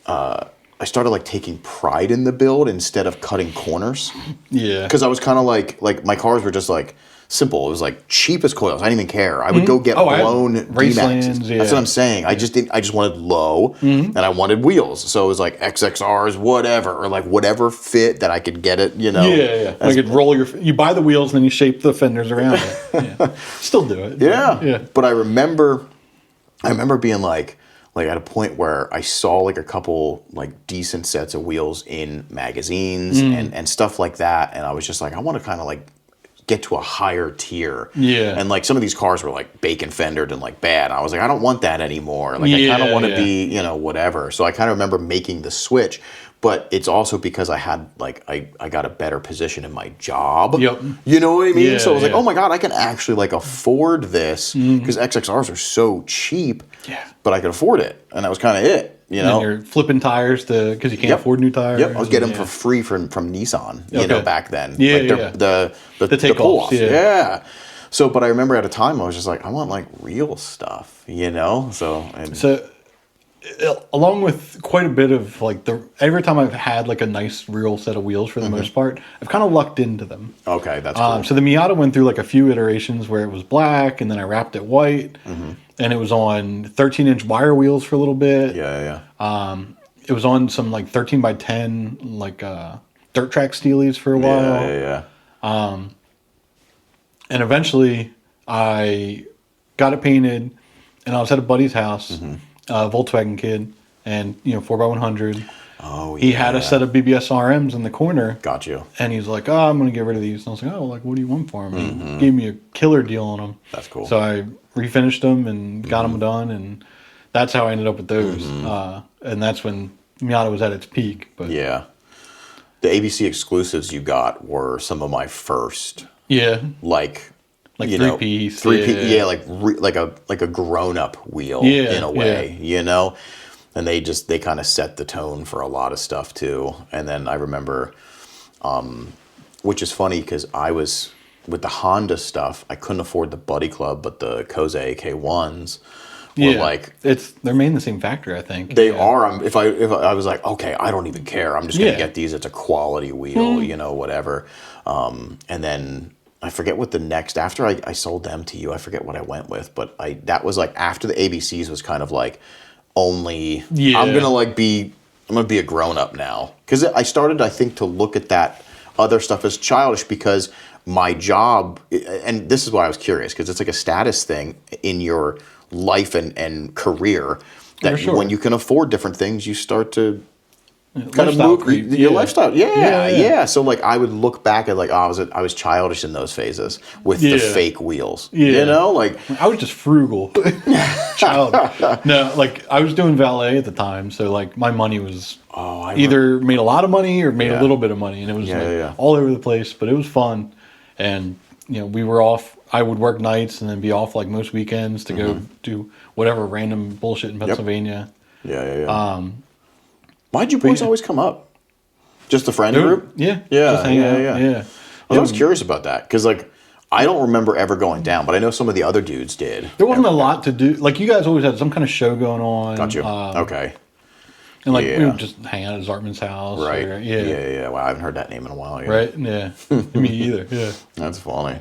I started like taking pride in the build instead of cutting corners. Yeah. Because I was kind of like my cars were just like simple. It was like cheapest coils. I didn't even care. I would go get blown D-Maxes. Yeah. That's what I'm saying. I just wanted low, and I wanted wheels. So it was like XXRs, whatever, or like whatever fit that I could get it. You know. Yeah. Like you'd roll you buy the wheels and then you shape the fenders around it. Yeah. Still do it. Yeah. But I remember being like at a point where I saw like a couple like decent sets of wheels in magazines and stuff like that, and I was just like, I want to kind of like get to a higher tier. Yeah. And like some of these cars were like bacon fendered and like bad. I was like, I don't want that anymore. Like I kind of want to be, you know, whatever. So I kind of remember making the switch. But it's also because I had like I got a better position in my job. Yep. You know what I mean? Yeah, so I was like, oh my God, I can actually like afford this because XXRs are so cheap. Yeah. But I could afford it, and that was kind of it. You know, and you're flipping tires because you can't afford new tires. Yep, I was getting them for free from Nissan. You know, back then. Yeah, like the takeoffs. Yeah. So, but I remember at a time I was just like, I want like real stuff. You know, so. Along with quite a bit of like every time I've had like a nice real set of wheels for the most part, I've kind of lucked into them. Okay, that's cool. So the Miata went through like a few iterations where it was black, and then I wrapped it white, and it was on 13-inch wire wheels for a little bit. Yeah. It was on some like 13 by 10 like dirt track steelies for a while. Yeah. And eventually I got it painted, and I was at a buddy's house. Volkswagen kid, and 4x100. Oh, yeah. He had a set of BBS RMs in the corner. Got you. And he's like, "Oh, I'm gonna get rid of these." And I was like, "Oh, like what do you want for them?" And he gave me a killer deal on them. That's cool. So I refinished them and got them done, and that's how I ended up with those. And that's when Miata was at its peak. But yeah, the ABC exclusives you got were some of my first. Yeah. Like three-piece. Yeah, like a grown-up wheel in a way, you know? And they kind of set the tone for a lot of stuff too. And then I remember, which is funny because I was, with the Honda stuff, I couldn't afford the Buddy Club, but the Koze AK1s were like... They're made in the same factory, I think. They are. If I was like, okay, I don't even care. I'm just going to get these. It's a quality wheel, whatever. And then... I forget what the next, after I sold them to you, I forget what I went with, but that was like after the ABCs was kind of like only, I'm going to be a grown up now. Because I started, I think, to look at that other stuff as childish because my job, and this is why I was curious, because it's like a status thing in your life and career that when you can afford different things, you start to kind of move your lifestyle. Yeah. So like I would look back at like, I was childish in those phases with the fake wheels. You know, like I was just frugal. Childish. No, like I was doing valet at the time, so like my money was either made a lot of money or made a little bit of money, and it was all over the place, but it was fun. And we were off. I would work nights and then be off like most weekends to go do whatever random bullshit in Pennsylvania. Yeah. Why'd you boys always come up? Just a friend group? Yeah. Yeah. Yeah. I was curious about that because, like, I don't remember ever going down, but I know some of the other dudes did. There wasn't a lot to do. Like, you guys always had some kind of show going on. Got you. Okay. And, like, we would just hang out at Zartman's house. Right. Or, Yeah. Well, I haven't heard that name in a while. Right? Yeah. Me either. Yeah. That's funny.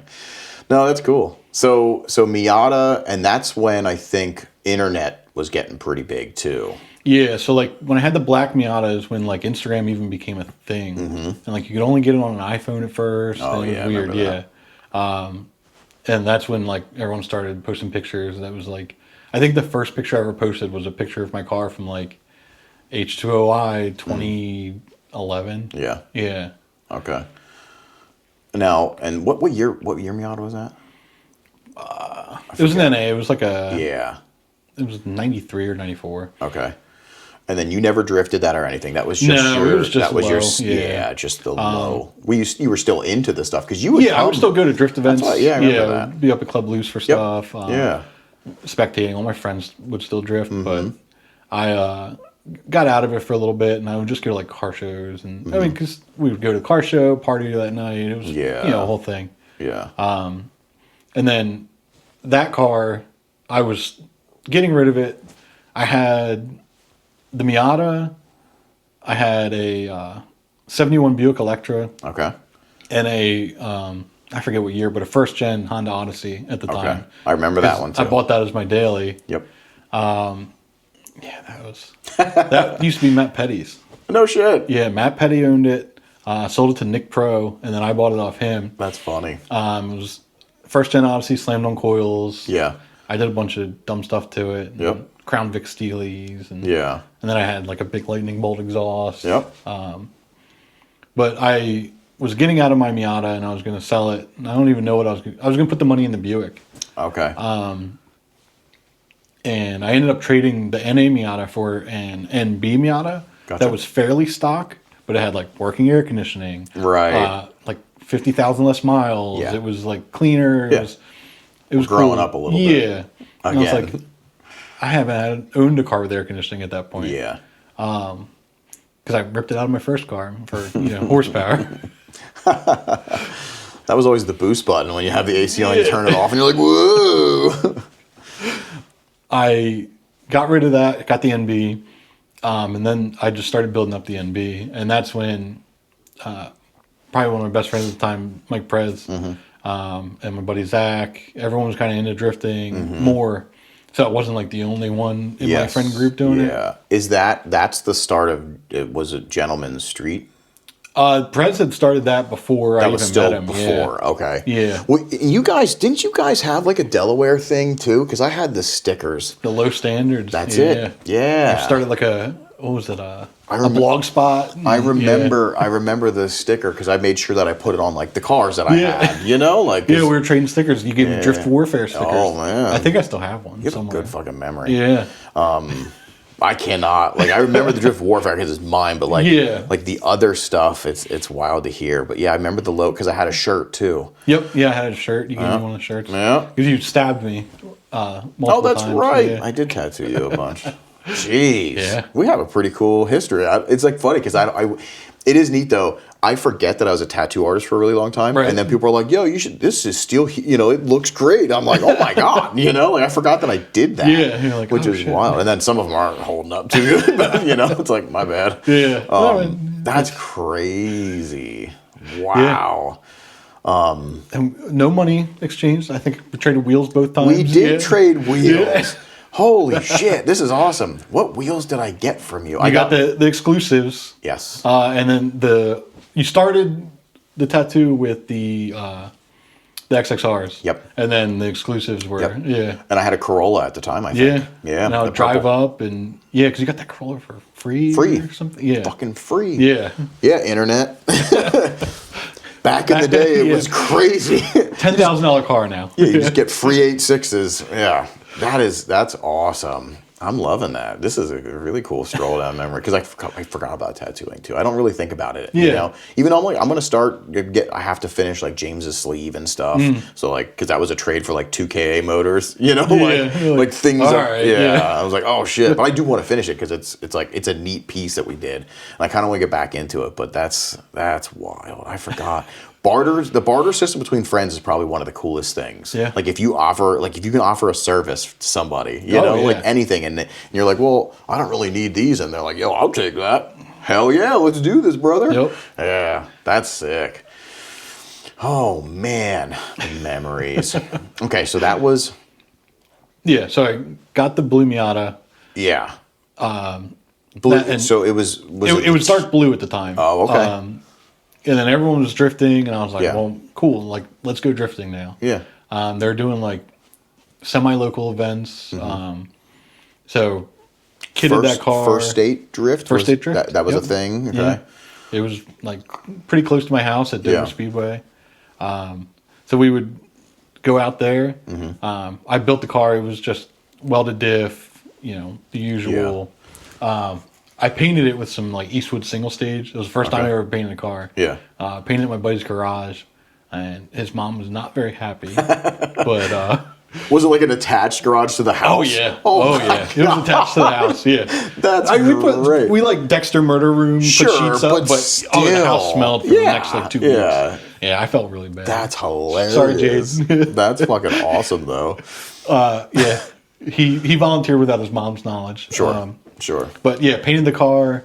No, that's cool. So Miata, and that's when I think internet was getting pretty big, too. Yeah, so like when I had the black Miata is when like Instagram even became a thing, and like you could only get it on an iPhone at first. Oh and it yeah, was weird. Yeah. And that's when like everyone started posting pictures. That was like, I think the first picture I ever posted was a picture of my car from like H2OI 2011. Yeah. Yeah. Okay. Now, and what year Miata was that? It was an NA. It was like a It was 93 or 94. Okay. And then you never drifted that or anything. That was just it was just that was low. your just the low. You were still into the stuff because you would I would still go to drift events. I remember that. Be up at Club Loose for stuff. Spectating. All my friends would still drift, but I got out of it for a little bit, and I would just go to like car shows, and I mean, because we would go to the car show, party that night. It was a whole thing. Yeah. And then that car, I was getting rid of it. I had the Miata. I had a 71 Buick Electra. Okay. And a I forget what year, but a first gen Honda Odyssey at the time. I remember that one too. I bought that as my daily. Yep. Yeah, that used to be Matt Petty's. No shit. Yeah, Matt Petty owned it. Sold it to Nick Pro, and then I bought it off him. That's funny. It was first gen Odyssey, slammed on coils. Yeah. I did a bunch of dumb stuff to it. Yep. Crown Vic Steelies. And then I had like a big lightning bolt exhaust. Yep. But I was getting out of my Miata and I was going to sell it. And I don't even know what I was going to put the money in the Buick. Okay. And I ended up trading the NA Miata for an NB Miata that was fairly stock, but it had like working air conditioning. Right. Like 50,000 less miles. Yeah. It was like cleaner. Yeah. It was growing cool. up a little bit. Yeah. And I was like, I haven't owned a car with air conditioning at that point. Yeah. Because I ripped it out of my first car for horsepower. That was always the boost button when you have the AC on, you turn it off, and you're like, whoa. I got rid of that, got the NB, and then I just started building up the NB. And that's when probably one of my best friends at the time, Mike Prez, and my buddy Zach, everyone was kind of into drifting more. So it wasn't like the only one in my friend group doing it. Yeah. Is that's the start of, was it Gentleman's Street? Prez had started that before I even met him. Before, okay. Yeah. Well, didn't you guys have like a Delaware thing too? Because I had the stickers. The low standards. That's it. Yeah. I started like what was it? A blog spot. I remember the sticker because I made sure that I put it on like the cars that I had. You know, like we were trading stickers. You gave me Drift Warfare stickers. Oh man, I think I still have one. You have somewhere. a good fucking memory. Yeah. I cannot I remember the Drift Warfare because it's mine, but like the other stuff, it's wild to hear. But yeah, I remember the low because I had a shirt too. Yep. Yeah, I had a shirt. You gave me one of the shirts. Yeah. Because you stabbed me. Multiple That's times. right. Yeah. I did tattoo you a bunch. Jeez. Yeah. We have a pretty cool history. It's like funny because it is neat though. I forget that I was a tattoo artist for a really long time. Right. And then people are like, yo, this is still, it looks great. I'm like, oh my God, I forgot that I did that. Yeah. You're like, which is shit. wild. And then some of them aren't holding up to you, but, it's like, my bad. Yeah. That's crazy. Wow. And no money exchanged. I think we traded wheels both times. We did trade wheels. Yeah. Holy shit, this is awesome. What wheels did I get from you? I got the exclusives. Yes. And then you started the tattoo with the XXRs. Yep. And then the exclusives were, And I had a Corolla at the time, I think. Yeah. And I would drive up and, because you got that Corolla for free or something. Yeah. Fucking free. Yeah. Yeah, internet. Back in the day, it was crazy. $10,000 car now. Yeah, you just get free 8.6s. Yeah. That's awesome. I'm loving that. This is a really cool stroll down memory because I forgot about tattooing too. I don't really think about it. Even though I'm gonna start I have to finish like James's sleeve and stuff. So like because that was a trade for like 2KA motors. Like things. I was like, oh shit, but I do want to finish it because it's a neat piece that we did, and I kind of want to get back into it. But that's wild. I forgot. The barter system between friends is probably one of the coolest things. Yeah. Like if you can offer a service to somebody, like anything, and you're like, well, I don't really need these, and they're like, yo, I'll take that. Hell yeah, let's do this, brother. Yep. Yeah, that's sick. Oh man, the memories. Okay, so that was. Yeah, so I got the blue Miata. Yeah. Blue. So it was. It was dark blue at the time. Oh, okay. And then everyone was drifting, and I was like, well, cool. Like, let's go drifting now. Yeah. They're doing, like, semi-local events. So, kitted that car. First State Drift? First State Drift. That was a thing? Okay. Yeah. It was, like, pretty close to my house at Denver Speedway. So, we would go out there. I built the car. It was just welded diff, the usual. Yeah. I painted it with some like Eastwood single stage. It was the first time I ever painted a car. Yeah. Painted it in my buddy's garage, and his mom was not very happy. But was it like an attached garage to the house? Oh yeah. Oh yeah. God. It was attached to the house. Yeah. That's great. We like Dexter Murder Room, put sheets up, but still. The house smelled for the next like 2 weeks. Yeah, I felt really bad. That's hilarious. Sorry, Jade. That's fucking awesome though. Yeah. He volunteered without his mom's knowledge. Sure. But yeah, painted the car,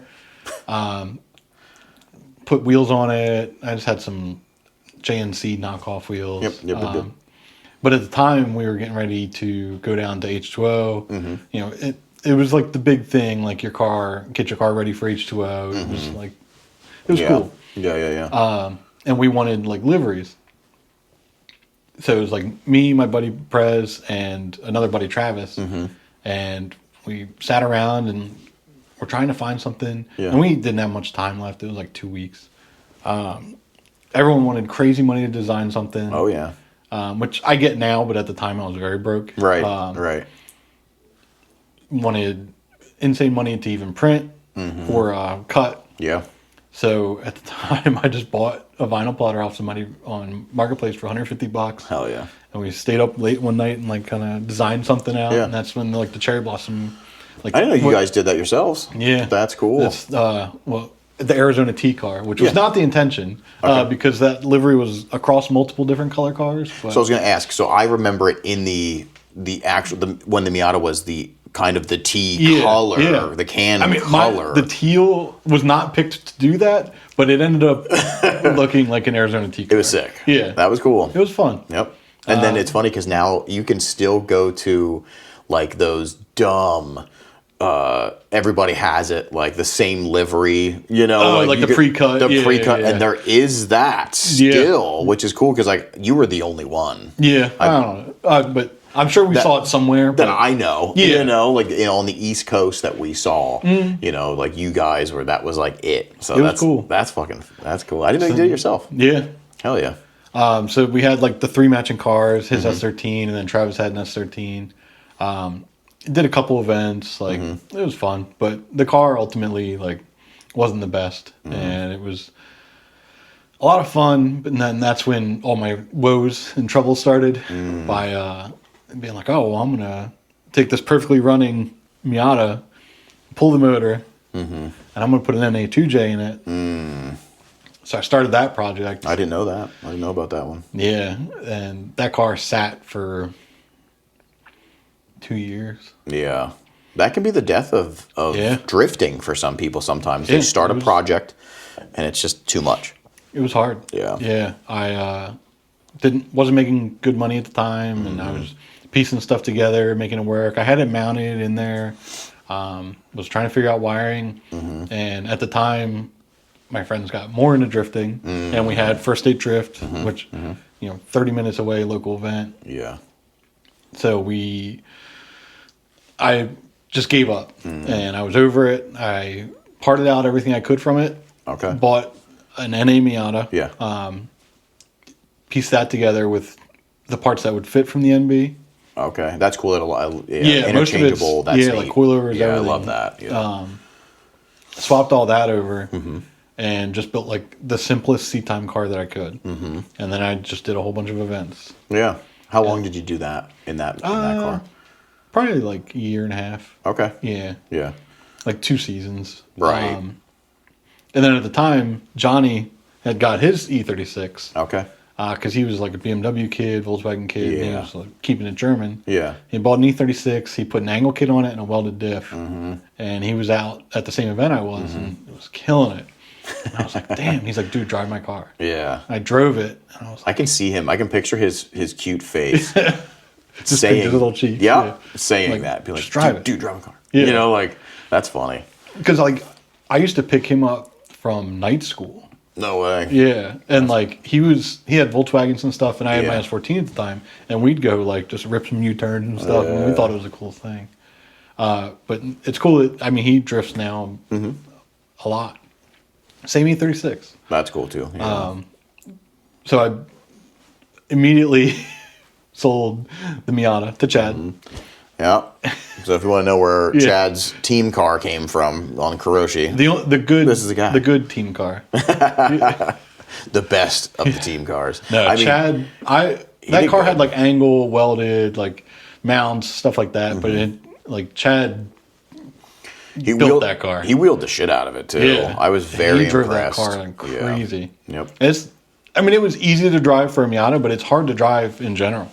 put wheels on it. I just had some JNC knockoff wheels. Yep. But at the time, we were getting ready to go down to H2O. You know, it was like the big thing, like get your car ready for H2O. It was like, it was cool. Yeah. And we wanted like liveries. So it was like me, my buddy Prez, and another buddy Travis. And we sat around and we're trying to find something. Yeah. And we didn't have much time left. It was like 2 weeks. Everyone wanted crazy money to design something. Oh, yeah. Which I get now, but at the time I was very broke. Right. Wanted insane money to even print or cut. Yeah. So at the time, I just bought a vinyl plotter off somebody on Marketplace for $150. Hell yeah. And we stayed up late one night and like kind of designed something out. Yeah. And that's when like the cherry blossom. Like I didn't know you guys did that yourselves. Yeah. That's cool. That's, well, the Arizona T car, which was not the intention because that livery was across multiple different color cars. But. So I was going to ask. So I remember it in the actual when the Miata was the kind of the T color, the can color. The teal was not picked to do that, but it ended up looking like an Arizona T car. It was sick. Yeah, that was cool. It was fun. Yep. And then it's funny because now you can still go to like those dumb. Everybody has it, like the same livery, you know, like the pre-cut. The pre-cut, and there is that still, which is cool because like you were the only one. Yeah, I don't know, but I'm sure we saw it somewhere. That I know, you know, like on the East Coast that we saw, you know, like you guys were that was like it. So that's cool. That's cool. I didn't know you did it yourself. Yeah, hell yeah. So we had like the 3 matching cars, his S13, and then Travis had an S13. Did a couple events, like it was fun, but the car ultimately like wasn't the best, and it was a lot of fun. But then that's when all my woes and trouble started by being like, oh, well, I'm gonna take this perfectly running Miata, pull the motor, and I'm gonna put an NA2J in it. So I started that project. I didn't know that. I didn't know about that one. Yeah, and that car sat for 2 years. Yeah. That can be the death of drifting for some people sometimes. They start a project and it's just too much. It was hard. Yeah. Yeah. I wasn't making good money at the time and I was piecing stuff together, making it work. I had it mounted in there. Was trying to figure out wiring. And at the time my friends got more into drifting and we had First State Drift, which you know, 30 minutes away, local event. Yeah. So I just gave up and I was over it. I parted out everything I could from it. Okay. Bought an NA Miata. Yeah. Pieced that together with the parts that would fit from the NB. Okay. That's cool. Interchangeable. That's like coilovers, yeah, everything. I love that. Yeah. Swapped all that over and just built like the simplest seat time car that I could. And then I just did a whole bunch of events. Yeah. How long did you do that in that car? Probably like a year and a half. Okay. Yeah. Yeah. Like 2 seasons. Right. And then at the time, Johnny had got his E36. Okay. Because he was like a BMW kid, Volkswagen kid, and he was like keeping it German. Yeah. He bought an E36, he put an angle kit on it and a welded diff. And he was out at the same event I was, and it was killing it. And I was like, damn. He's like, dude, drive my car. Yeah. I drove it, and I was like, I can see him. I can picture his cute face. just saying, little cheeks. Yeah. Saying like, that. Be like, just drive it. Dude, drive a car. Yeah. You know, like, that's funny. Because like, I used to pick him up from night school. No way. Yeah, and like he had Volkswagens and stuff, and I had my S14 at the time, and we'd go like just rip some U-turns and stuff, and we thought it was a cool thing. But it's cool that, I mean, he drifts now a lot. Same E36. That's cool too. Yeah. So I immediately sold the Miata to Chad. Yeah. So if you want to know where Chad's team car came from on Kuroshi, the good, this is the guy. The good team car. The best of the team cars. No, Chad. That car had like angle welded, like mounts, stuff like that. But Chad built that car. He wheeled the shit out of it too. Yeah. I was very drove impressed. That car like crazy. Yep. It was easy to drive for a Miata, but it's hard to drive in general.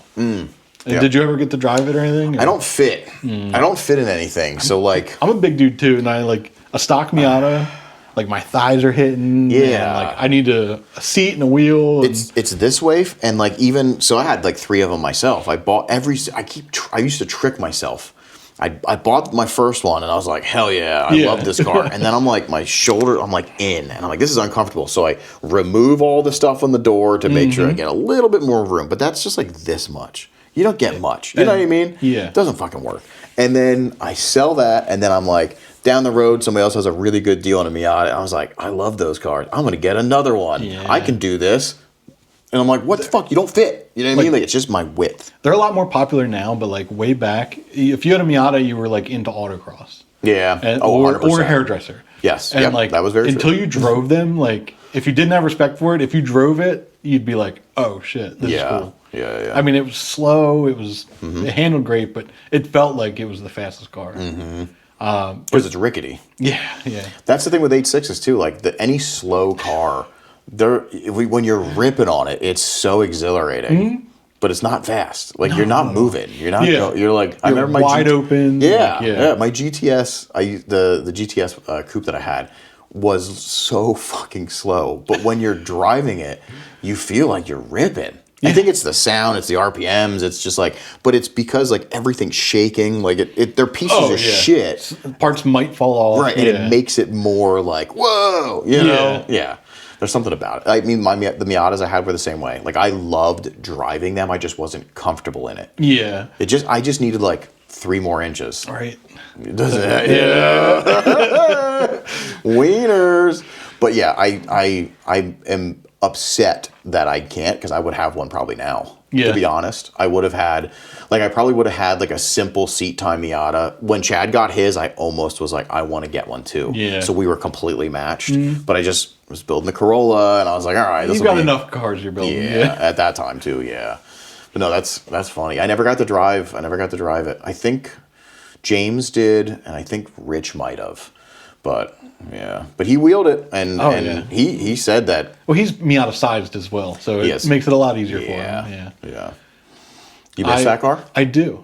Did you ever get to drive it or anything? Or? I don't fit. I don't fit in anything. So like, I'm a big dude too, and I like a stock Miata. like my thighs are hitting. Yeah. And, like I need a seat and a wheel. It's this way, and like even so, I had like 3 of them myself. I used to trick myself. I bought my first one, and I was like, hell yeah, I love this car. And then I'm like, my shoulder, I'm like in, and I'm like, this is uncomfortable. So I remove all the stuff on the door to make sure I get a little bit more room. But that's just like this much. You don't get much. You know what I mean? Yeah. It doesn't fucking work. And then I sell that, and then I'm like, down the road, somebody else has a really good deal on a Miata. I was like, I love those cars. I'm going to get another one. Yeah. I can do this. And I'm like, what the fuck? You don't fit. You know what I mean? Like, it's just my width. They're a lot more popular now, but like way back, if you had a Miata, you were like into autocross. Yeah. Or hairdresser. Yes. And like, that was very until true. you drove them, like, if you didn't have respect for it, if you drove it, you'd be like, oh shit, this is cool. Yeah. I mean, it was slow. It handled great, but it felt like it was the fastest car. Because it's rickety. Yeah. That's the thing with 8.6s too. Like any slow car, when you're ripping on it, it's so exhilarating. But it's not fast. Like you're not moving. You're not. You're like I remember my wide open. Yeah. My GTS. The GTS coupe that I had was so fucking slow. But when you're driving it, you feel like you're ripping. I think it's the sound, it's the RPMs, it's just like, but it's because like everything's shaking, like they're pieces of shit. Parts might fall off. Right, and it makes it more like, whoa, you know? Yeah. There's something about it. I mean, the Miatas I had were the same way. Like I loved driving them, I just wasn't comfortable in it. Yeah. I just needed like 3 more inches. Right. Does it? Yeah. Wieners. But yeah, I am upset that I can't, because I would have one probably now. Yeah. To be honest, I would have had, like, I probably would have had like a simple seat time Miata. When Chad got his, I almost was like, I want to get one too. Yeah. So we were completely matched. But I just was building the Corolla, and I was like, all right, you've got enough cars you're building. Yeah, at that time too. Yeah. But no, that's funny. I never got to drive it. I think James did, and I think Rich might have. But yeah, but he wheeled it, and he said that. Well, he's Miata sized as well, so it makes it a lot easier for him. Yeah. You miss that car? I do.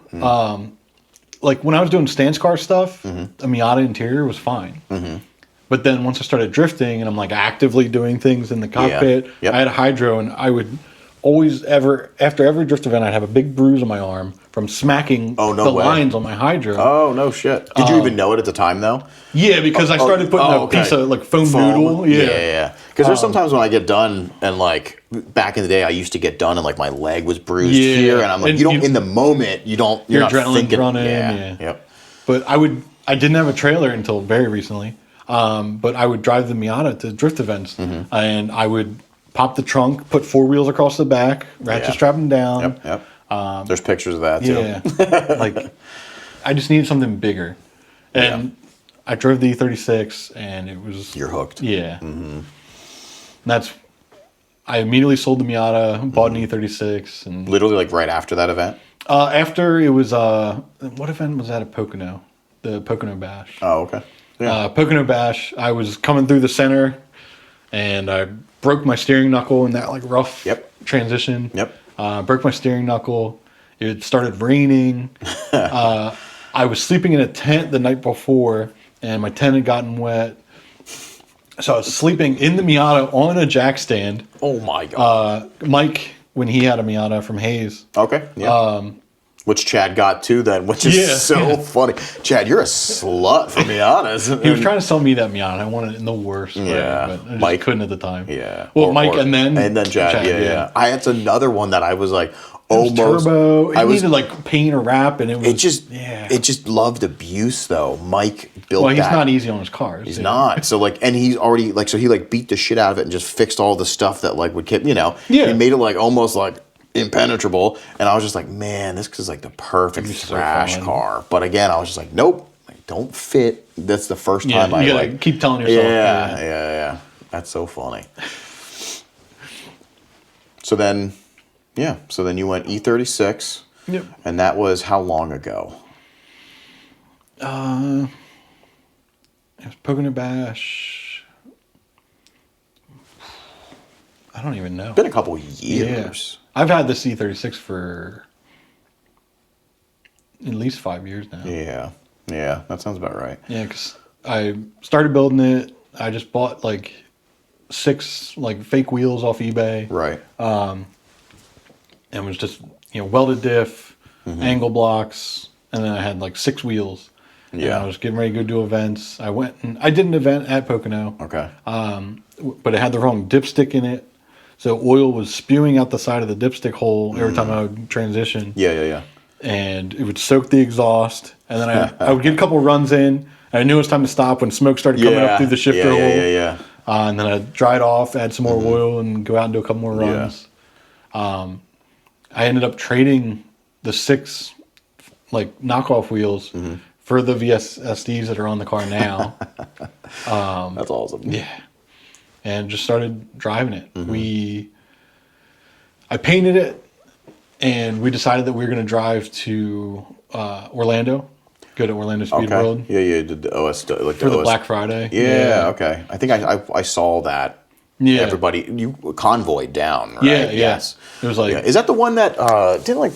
Like when I was doing stance car stuff, a Miata interior was fine. But then once I started drifting, and I'm like actively doing things in the cockpit, I had a hydro, and I would always after every drift event, I'd have a big bruise on my arm from smacking lines on my hydro. Oh, no shit. Did you even know it at the time, though? Yeah, because I started putting a piece of like foam noodle. Yeah. Because there's sometimes when I get done, and like back in the day, I used to get done, and like my leg was bruised here, and I'm like, in the moment, you're not adrenaline's thinking. Running. Yep. But I didn't have a trailer until very recently. But I would drive the Miata to drift events, and I would pop the trunk, put 4 wheels across the back, ratchet strap them down. Yep. There's pictures of that too. Yeah. Like, I just needed something bigger. And I drove the E36, and it was... You're hooked. Yeah. And I immediately sold the Miata, bought an E36. And literally like right after that event? After it was... what event was that at Pocono? The Pocono Bash. Oh, okay. Yeah. Pocono Bash, I was coming through the center, and I broke my steering knuckle in that like rough transition. Broke my steering knuckle. It started raining. I was sleeping in a tent the night before, and my tent had gotten wet. So I was sleeping in the Miata on a jack stand. Oh my God. Mike, when he had a Miata from Hayes. Okay. Yeah. Which Chad got too then, which is so funny. Chad, you're a slut for Miatas. He was trying to sell me that Miata. I wanted it in the worst way, but I just couldn't at the time. Yeah. Well, Mike and then Chad. Yeah. I had another one that I was like almost turbo. It needed like paint or wrap, and it just loved abuse though. Mike built. Well, he's not easy on his cars. He's not. So like, and he's already like, so he like beat the shit out of it and just fixed all the stuff that like would keep, He made it like almost like impenetrable, and I was just like, man, this is like the perfect thrash car. But again, I was just like, nope, don't fit. That's the first time you gotta keep telling yourself. Yeah. That's so funny. So then you went E36. Yep. And that was how long ago? It was Pocono Bash. I don't even know. It's been a couple years. Yeah. I've had the C36 for at least 5 years now. Yeah, that sounds about right. Yeah, because I started building it. I just bought like 6 like fake wheels off eBay. Right. And was just, welded diff, angle blocks, and then I had like 6 wheels. And Yeah. I was getting ready to go do events. I went and I did an event at Pocono. Okay. But it had the wrong dipstick in it. So oil was spewing out the side of the dipstick hole every time I would transition. Yeah. And it would soak the exhaust. And then I would get a couple runs in. And I knew it was time to stop when smoke started coming up through the shifter hole. Yeah. And then I'd dry it off, add some more oil, and go out and do a couple more runs. Yeah. I ended up trading the 6 like knockoff wheels for the VSSDs that are on the car now. That's awesome. Yeah. And just started driving it. I painted it, and we decided that we were going to drive to Orlando, go to Orlando Speed World. Yeah, you did the OS like for the Black Friday. Yeah, okay. I think I saw that. Yeah. Everybody, you convoyed down, right? Yeah. Yes. It was like, Is that the one that didn't like?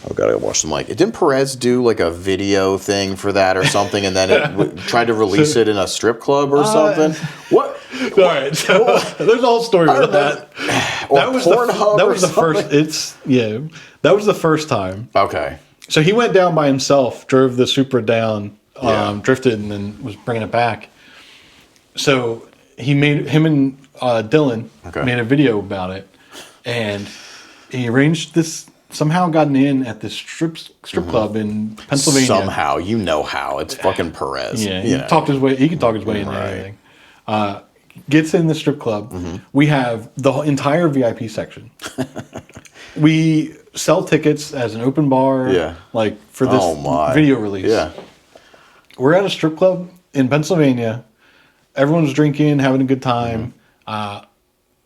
Oh god, I gotta watch the mic. Didn't Perez do like a video thing for that or something, and then it tried to release it in a strip club or something? What? All right, so there's a whole story with that. That was the first. That was the first time. Okay. So he went down by himself, drove the Supra down, drifted, and then was bringing it back. So him and Dylan made a video about it, and he arranged this. Somehow gotten in at this strip club in Pennsylvania. Somehow, how it's fucking Perez. Yeah, he talked his way. He could talk his way into anything. Gets in the strip club. We have the entire VIP section. We sell tickets as an open bar. Like for this video release. Yeah, we're at a strip club in Pennsylvania. Everyone's drinking, having a good time.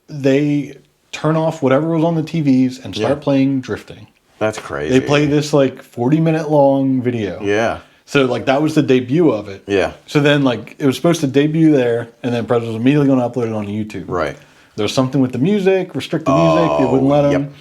They turn off whatever was on the TVs and start playing drifting. That's crazy. They play this like 40-minute long video. Yeah. So like that was the debut of it. Yeah. So then like it was supposed to debut there, and then Prez was immediately going to upload it on YouTube. Right. There was something with the music, restricted music. They wouldn't let him. Yep.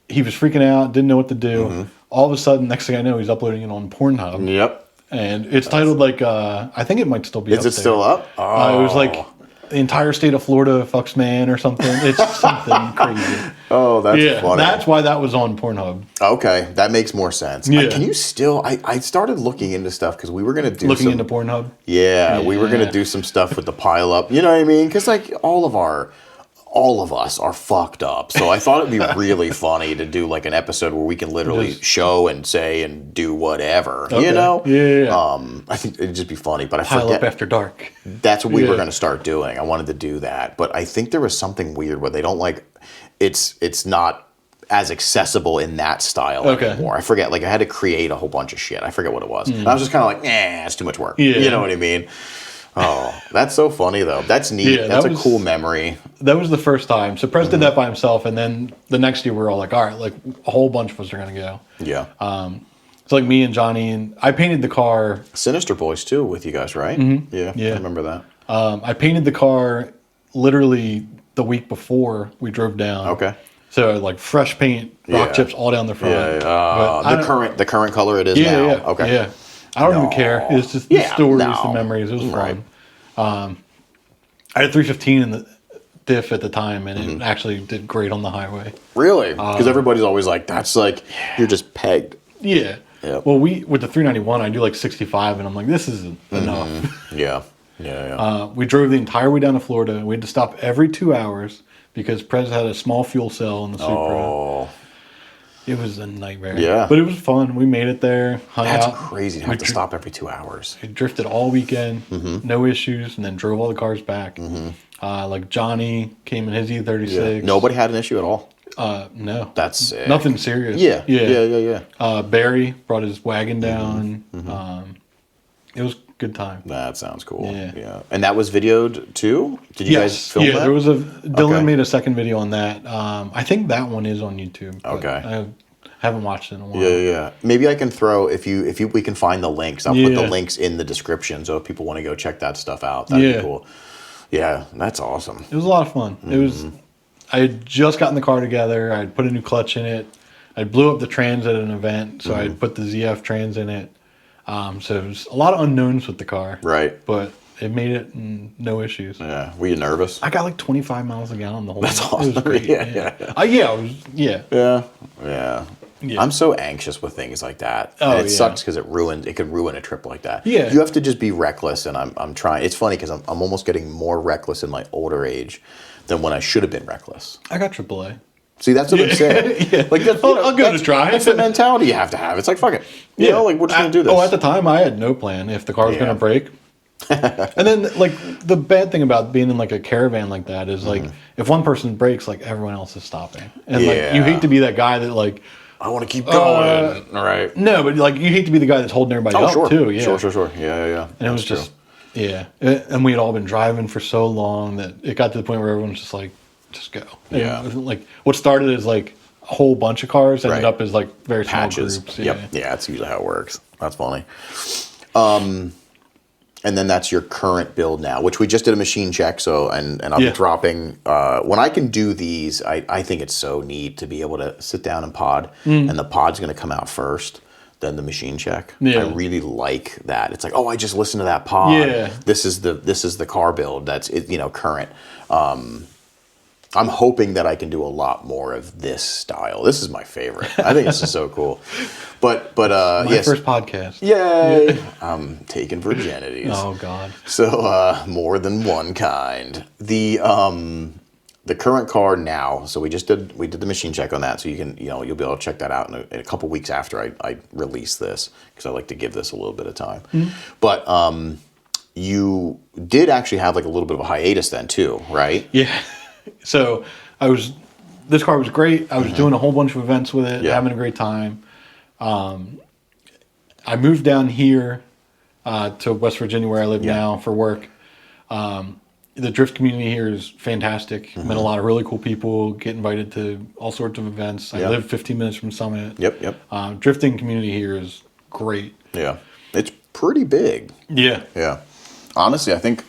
He was freaking out, didn't know what to do. All of a sudden, next thing I know, he's uploading it on Pornhub. Yep. And it's titled like I think it might still be. Is it still up? It was like the entire state of Florida fucks man or something. It's something crazy. Oh, that's funny. That's why that was on Pornhub. Okay, that makes more sense. Yeah. Can you still? I started looking into stuff because we were gonna do into Pornhub. Yeah, we were gonna do some stuff with the pile up. You know what I mean? Because like all of us are fucked up. So I thought it'd be really funny to do like an episode where we can literally show and say and do whatever. Okay. You know? Yeah. I think it'd just be funny. But I Pile forget. up after dark. That's what we were going to start doing. I wanted to do that, but I think there was something weird where they don't like. It's not as accessible in that style anymore. I forget. Like I had to create a whole bunch of shit. I forget what it was. And I was just kind of like, it's too much work. Yeah. You know what I mean? Oh, that's so funny though. That's neat. Yeah, that's a cool memory. That was the first time. So Prez did that by himself, and then the next year we were all like, all right, like a whole bunch of us are gonna go. Yeah. It's like me and Johnny, and I painted the car. Sinister Boys too with you guys, right? Yeah. I remember that. I painted the car literally the week before we drove down. Okay. So like fresh paint, rock chips all down the front. The current color it is now. Yeah. Okay. Yeah. I don't even care. It's just the stories, the memories. It was Right. fun. I had 315 in the diff at the time, and it actually did great on the highway. Really? Because everybody's always like, that's like, you're just pegged. Yeah. Yep. Well, with the 391, I do like 65, and I'm like, this isn't enough. Yeah. We drove the entire way down to Florida. We had to stop every 2 hours because Prez had a small fuel cell in the Supra. Oh. It was a nightmare. Yeah. But it was fun. We made it there, hung out. That's crazy to have to stop every 2 hours. We drifted all weekend, no issues, and then drove all the cars back. Like Johnny came in his E36. Yeah. Nobody had an issue at all. No. That's sick. Nothing serious. Yeah. Barry brought his wagon down. It was a good time. That sounds cool. Yeah. And that was videoed too? Did you guys film that? Yeah, there was Dylan made a second video on that. I think that one is on YouTube. Okay. I haven't watched it in a while. Yeah. Maybe I can throw if we can find the links. I'll put the links in the description, so if people want to go check that stuff out, that'd be cool. Yeah, that's awesome. It was a lot of fun. It was. I had just gotten the car together. I had put a new clutch in it. I blew up the trans at an event, so I put the ZF trans in it. So it was a lot of unknowns with the car. Right. But it made it no issues. Yeah. Were you nervous? I got like 25 miles a gallon the whole That's time. awesome. It was great. Yeah. Yeah. Yeah. I'm so anxious with things like that. Oh, And it sucks because it could ruin a trip like that. Yeah. You have to just be reckless, and I'm trying. It's funny because I'm almost getting more reckless in my older age than when I should have been reckless. I got AAA. See, that's what I'm saying. Yeah. Like I'll give it a try. That's the mentality you have to have. It's like, fuck it. You know, like, we're just going to do this. Oh, at the time, I had no plan if the car was Yeah. going to break. And then, like, the bad thing about being in, like, a caravan like that is, like, if one person breaks, like, everyone else is stopping. And, like, you hate to be that guy that, like... I want to keep going. Right. No, but, like, you hate to be the guy that's holding everybody up, sure. too. Yeah. Sure. Yeah. And it was just... Yeah. And we had all been driving for so long that it got to the point where everyone was just like, just go. And Yeah. like, what started as, like, a whole bunch of cars ended up as, like, very Patches. small groups. Yep. Yeah, that's usually how it works. That's funny. And then that's your current build now, which we just did a machine check. So, and I'll be dropping, when I can do these, I think it's so neat to be able to sit down and pod, and the pod's going to come out first, then the machine check. Yeah. I really like that. It's like, oh, I just listened to that pod. Yeah. This is the car build that's, current. I'm hoping that I can do a lot more of this style. This is my favorite. I think this is so cool. But My first podcast. Yay! I'm taking virginities. Oh, God. So more than one kind. The current car now. So we did the machine check on that. So you'll be able to check that out in a couple weeks after I release this, because I like to give this a little bit of time. But you did actually have like a little bit of a hiatus then too, right? Yeah. So this car was great. I was doing a whole bunch of events with it, having a great time. I moved down here to West Virginia, where I live now, for work. The drift community here is fantastic. Met a lot of really cool people, get invited to all sorts of events. I live 15 minutes from Summit. Yep. Drifting community here is great. Yeah. It's pretty big. Yeah. Yeah. Honestly, I think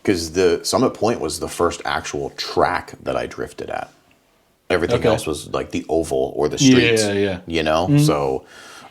because the Summit Point was the first actual track that I drifted at. Everything else was like the oval or the streets. Yeah. You know? So,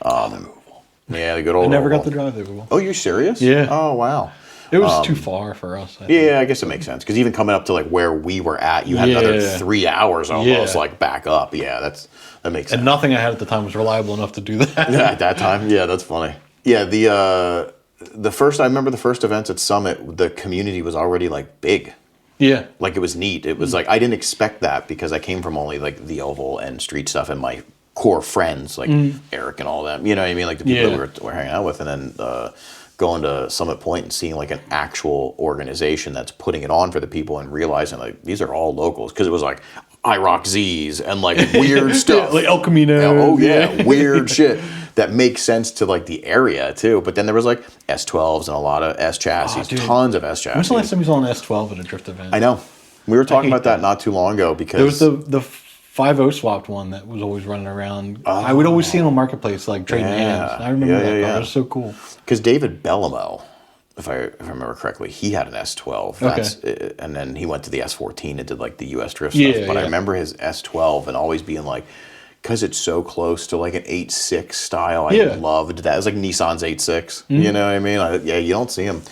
yeah, the good old I never oval. got to drive the oval. Oh, you serious? Yeah. Oh, wow. It was too far for us. I think. Yeah, I guess it makes sense. Because even coming up to like where we were at, you had another 3 hours almost like back up. Yeah, that makes sense. And nothing I had at the time was reliable enough to do that. Yeah, at that time. Yeah, that's funny. Yeah, I remember the first events at Summit, the community was already like big. Yeah. Like, it was neat. It was like, I didn't expect that because I came from only like the oval and street stuff and my core friends, like Eric and all them, you know what I mean? Like the people that we were hanging out with. And then going to Summit Point and seeing like an actual organization that's putting it on for the people and realizing like these are all locals. Because it was like IROC Z's and like weird stuff. Like El Camino. Oh, yeah. Weird shit that makes sense to like the area too. But then there was like S12s and a lot of S chassis, tons of S chassis. When's the last time you saw an S12 at a drift event? I know. We were talking about that not too long ago because there was the 5.0 swapped one that was always running around. I would always see it on Marketplace, like trading hands. I remember that car. It was so cool. Because David Bellamo, if I remember correctly, he had an S12. And then he went to the S14 and did like the US drift stuff. But I remember his S12 and always being like, because it's so close to like an 8.6 style, I loved that. It was like Nissan's 8.6. You know what I mean? You don't see them.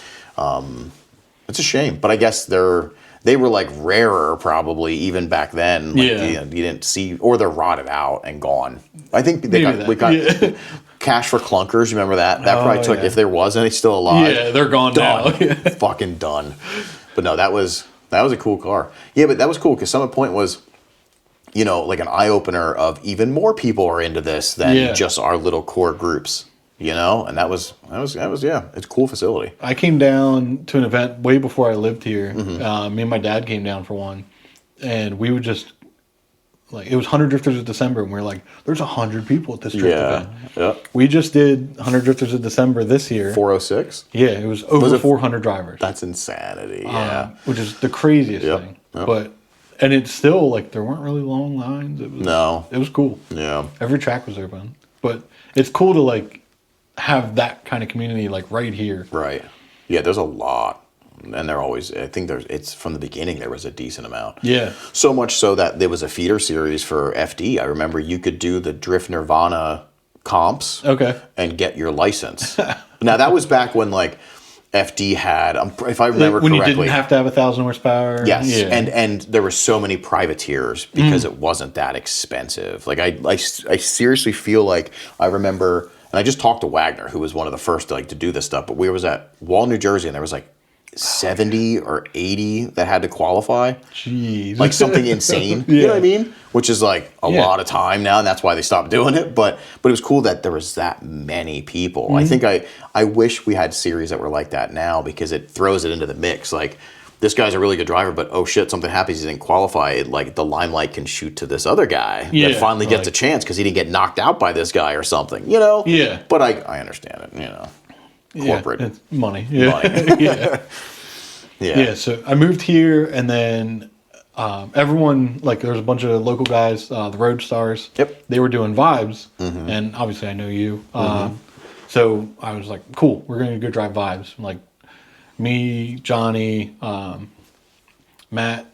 It's a shame. But I guess they were like rarer probably even back then. Like, you didn't see, or they're rotted out and gone. I think we got Cash for Clunkers. You remember that? That probably took, if there was any still alive. Yeah, they're gone now. Fucking done. But no, that was a cool car. Yeah, but that was cool because Summit Point was, like an eye-opener of even more people are into this than just our little core groups. And that was it's a cool facility. I came down to an event way before I lived here. Me and my dad came down for one, and we would just it was 100 Drifters of December, and we were like, "There's 100 people at this drift event." Yeah. We just did 100 Drifters of December this year. 406. Yeah, it was over 400 drivers. That's insanity. Yeah, which is the craziest thing. But it's still there weren't really long lines. It was cool. Yeah, every track was open, but it's cool to have that kind of community right here. Right. Yeah, there's a lot. And they're always, I think it's from the beginning there was a decent amount. Yeah. So much so that there was a feeder series for FD. I remember you could do the Drift Nirvana comps. Okay. And get your license. Now that was back when FD had, if I remember when correctly. you didn't have to have 1,000 horsepower. Yes, Yeah. and there were so many privateers because it wasn't that expensive. Like I seriously feel like I remember, and I just talked to Wagner, who was one of the first to do this stuff. But we was at Wall, New Jersey, and there was 70 or 80 that had to qualify. Jeez, like something insane. Yeah. You know what I mean? Which is a lot of time now, and that's why they stopped doing it. But it was cool that there was that many people. I think I wish we had series that were like that now, because it throws it into the mix. Like, this guy's a really good driver, but oh shit, something happens, he didn't qualify. The limelight can shoot to this other guy that finally gets a chance because he didn't get knocked out by this guy or something. You know? Yeah. But I understand it. You know, corporate it's money. Yeah. money. Yeah. Yeah. So I moved here, and then everyone, there was a bunch of local guys, the Road Stars. Yep. They were doing vibes, and obviously I know you. So I was like, cool, we're going to go drive vibes. Me, Johnny, Matt,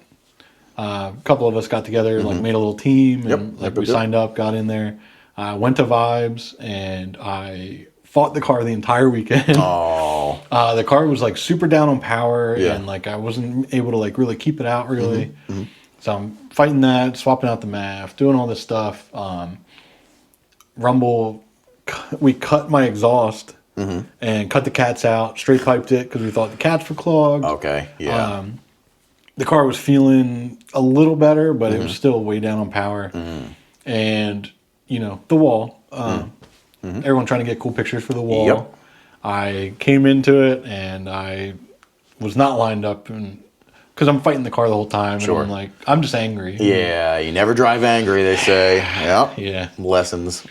a couple of us got together, made a little team, and we signed up, got in there, went to vibes, and I fought the car the entire weekend. Oh. The car was super down on power, and I wasn't able to really keep it out really. So I'm fighting that, swapping out the MAF, doing all this stuff. Rumble, we cut my exhaust and cut the cats out, straight piped it because we thought the cats were clogged. Okay. Yeah. The car was feeling a little better, but it was still way down on power. And the wall. Everyone trying to get cool pictures for the wall. Yep. I came into it and I was not lined up, and because I'm fighting the car the whole time. Sure. And I'm just angry. Yeah, you never drive angry, they say. Yep. Yeah. Lessons.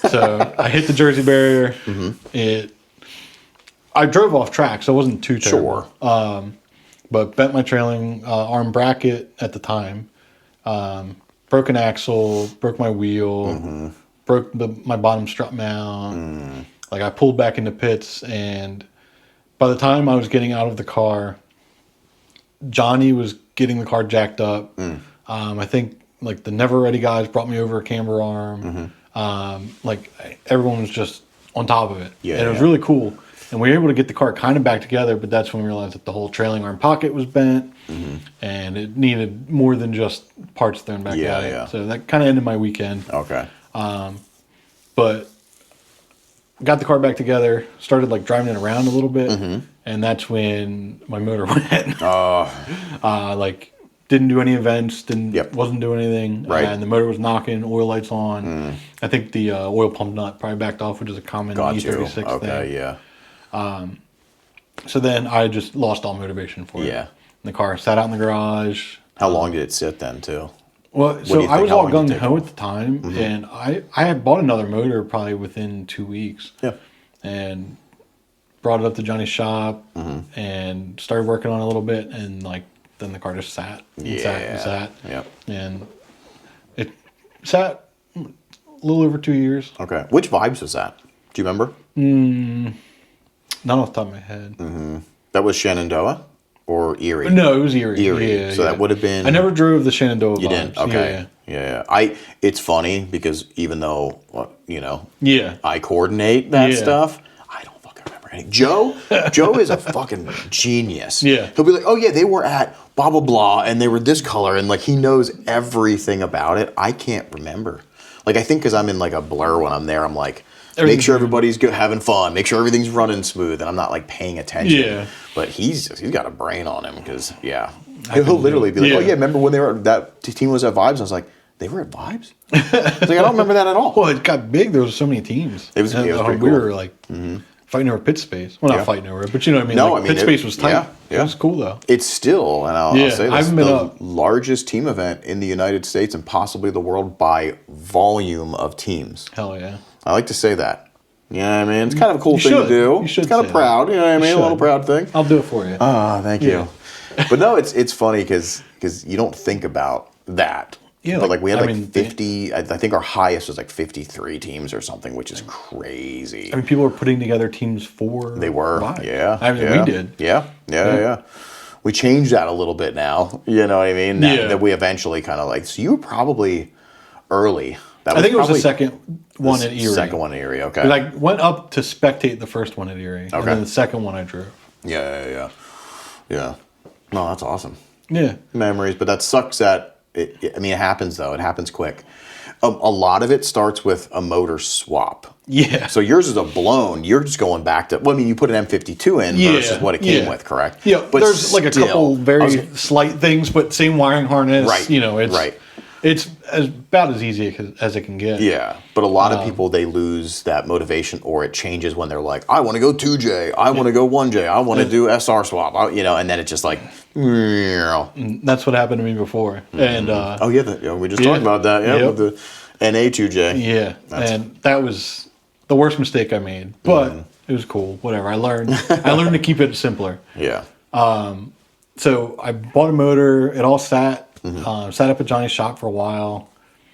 So I hit the Jersey barrier. I drove off track, so it wasn't too terrible. Sure. But bent my trailing arm bracket at the time. Broke an axle, broke my wheel, broke my bottom strut mount. I pulled back into pits, and by the time I was getting out of the car, Johnny was getting the car jacked up. I think the Never Ready guys brought me over a camber arm. Everyone was just on top of it. Yeah, and it was really cool. And we were able to get the car kind of back together, but that's when we realized that the whole trailing arm pocket was bent, and it needed more than just parts thrown back at it. Yeah. So that kind of ended my weekend. Okay. But got the car back together, started driving it around a little bit, and that's when my motor went. Didn't do any events, wasn't doing anything, Right. And the motor was knocking, oil lights on. I think the oil pump nut probably backed off, which is a common E36 thing. Okay, yeah. So then I just lost all motivation for it. Yeah. And the car sat out in the garage. How long did it sit then, too? Well, do you I think? was How all long did it gung take? ho at the time, and I had bought another motor probably within 2 weeks. Yeah. And brought it up to Johnny's shop and started working on it a little bit, and then the car just sat and sat and sat. Yep. And it sat a little over 2 years. Okay. Which vibes was that? Do you remember? Not off the top of my head. That was Shenandoah or Erie? No, it was Erie. Erie. Yeah, So that would have been... I never drove the Shenandoah You vibes. didn't? Okay. Yeah. It's funny because even though, I coordinate that stuff, I don't fucking remember anything. Joe is a fucking genius. Yeah. He'll be like, oh yeah, they were at blah, blah, blah, and they were this color, and he knows everything about it. I can't remember. I think because I'm in a blur when I'm there, I'm make sure everybody's good, having fun, make sure everything's running smooth, and I'm not paying attention. Yeah. But he's got a brain on him because, he'll literally be like, oh yeah, remember when that team was at Vibes? And I was like, they were at Vibes? I was like, I don't remember that at all. Well, it got big. There was so many teams. It was pretty we cool. were fighting over pit space. Well, not fighting over it, but you know what I mean? No, pit space was tight. Yeah. It was cool though. It's still, and I'll say I this, haven't been the up. largest team event in the United States and possibly the world by volume of teams. Hell yeah. I like to say that. You know what I mean? It's kind of a cool thing should. to do. You should It's kind of say proud. that. You know what I mean? You A little should. proud thing. I'll do it for you. Thank you. But no, it's funny because you don't think about that. Yeah, But we had 50. I think our highest was 53 teams or something, which is crazy. I mean, people were putting together teams for. They were, Vibes. yeah. I mean, yeah, we did. Yeah. We changed that a little bit now. You know what I mean? That we eventually kind of so you were probably early. I think it was the second one at Erie. Second one at Erie, okay. Because I went up to spectate the first one at Erie. And Okay. then the second one I drove. Yeah. No, that's awesome. Yeah. Memories, but that sucks that, it happens though. It happens quick. A lot of it starts with a motor swap. Yeah. So yours is a blown. You're just going back to, well, I mean, you put an M52 in versus what it came with, correct? Yeah, but there's like a couple very slight things, but same wiring harness. Right. It's about as easy as it can get. Yeah, but a lot of people, they lose that motivation, or it changes when they're like, I want to go 2J, I want to go 1J, I want to do SR swap, and then it's just like, that's what happened to me before. And we just talked about that, with the NA2J. Yeah, and that was the worst mistake I made, but it was cool. Whatever, I learned to keep it simpler. Yeah. So I bought a motor. It all sat. Sat up at Johnny's shop for a while.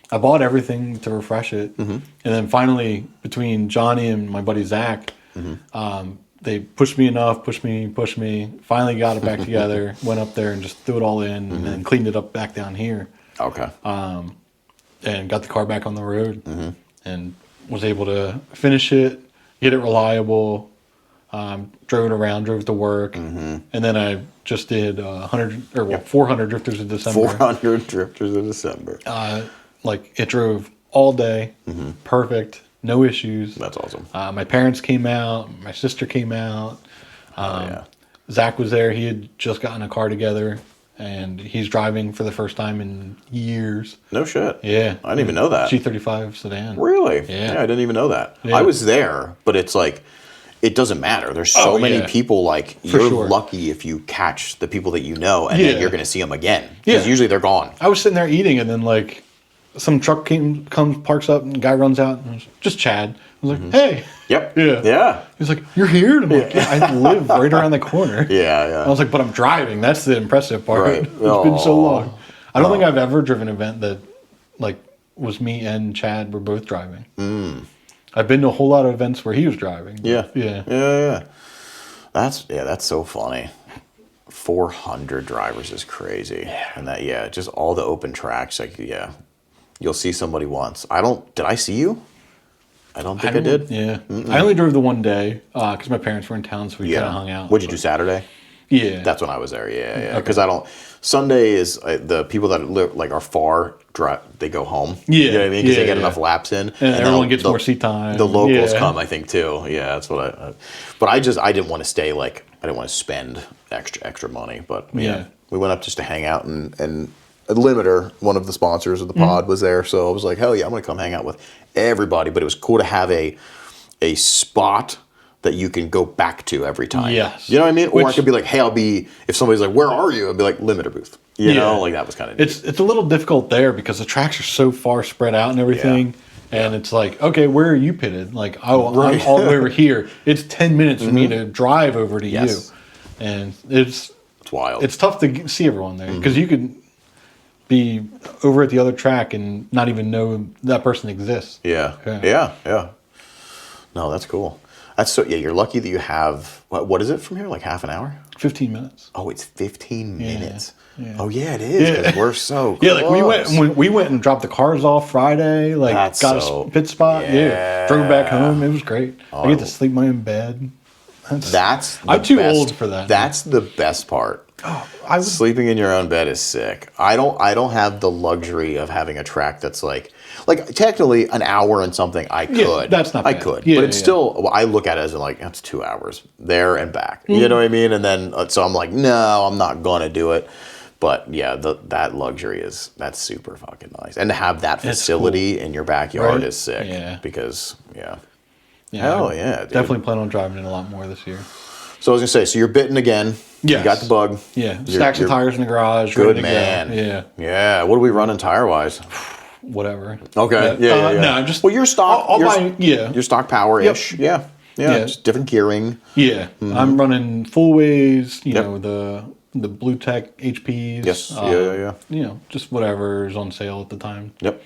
I bought everything to refresh it. And then finally, between Johnny and my buddy Zach, they pushed me enough, pushed me, finally got it back together, went up there and just threw it all in and then cleaned it up back down here. Okay. And got the car back on the road and was able to finish it, get it reliable, drove it around, drove it to work, and then I just did 400 drifters in December. 400 drifters in December. It drove all day, perfect, no issues. That's awesome. My parents came out, my sister came out. Zach was there. He had just gotten a car together, and he's driving for the first time in years. No shit. Yeah. I didn't even know that. G35 sedan. Really? Yeah. I didn't even know that. Yeah. I was there, but it's like, it doesn't matter. There's so many people, like, you're lucky if you catch the people that you know, and then you're going to see them again. Because usually they're gone. I was sitting there eating, and then, like, some truck comes, parks up, and a guy runs out, and I was just Chad. I was like, hey. Yep. Yeah. He's like, you're here? And I'm like, I live right around the corner. Yeah. I was like, but I'm driving. That's the impressive part. Right. It's been so long. I don't think I've ever driven an event that, like, was me and Chad were both driving. I've been to a whole lot of events where he was driving. Yeah. That's so funny. 400 drivers is crazy. And that, just all the open tracks, like, you'll see somebody once. Did I see you? I don't think I did. Yeah. I only drove the one day because my parents were in town, so we kind of hung out. What'd you do Saturday? Yeah. That's when I was there. Yeah. Because Sunday is the people that live, like, are far, they go home. Yeah. You know what I mean? Because they get enough laps in. And everyone gets more seat time. The locals come, I think, too. Yeah, that's what but I didn't want to stay, like, I didn't want to spend extra money. But, we went up just to hang out, and Limiter, one of the sponsors of the pod, was there. So I was like, hell yeah, I'm going to come hang out with everybody. But it was cool to have a spot that you can go back to every time. Yes. You know what I mean? Or I could be like, hey, if somebody's like, where are you? I'd be like, Limiter booth. You know, like, that was kind of neat. It's a little difficult there because the tracks are so far spread out and everything. And it's like, okay, where are you pitted? Like, I'm all the way over here. It's 10 minutes for me to drive over to you. And it's wild. It's tough to see everyone there because you could be over at the other track and not even know that person exists. Yeah. No, that's cool. That's so. Yeah, you're lucky that you have. What is it from here? Like half an hour? 15 minutes. Oh, it's 15 minutes. Yeah. Oh yeah, it is. 'Cause we're so close. Like we went and dropped the cars off Friday. Like got a pit spot. Yeah. Drove back home. It was great. I get to sleep in my own bed. I'm too old for that. That's the best part. Sleeping in your own bed is sick. I don't have the luxury of having a track that's like technically an hour and something. I could. Yeah, that's not bad. I could, but it's still. Well, I look at it as like that's 2 hours there and back. You know what I mean? And then so I'm like, no, I'm not gonna do it. But yeah, that luxury that's super fucking nice, and to have that facility in your backyard is sick. Yeah. Because hell yeah, dude. Definitely plan on driving it a lot more this year. So I was gonna say, so you're bitten again. Yeah. You got the bug. Yeah. Stacks of tires in the garage. Good man. Yeah. Yeah. What are we running tire wise? Whatever. Okay. Yeah. No, just your stock. I'll buy. Your stock power ish. Yep. Yeah. Just different gearing. Yeah. I'm running full ways. You know the Blue Tech HPs. Yes. Yeah. You know, just whatever's on sale at the time. Yep.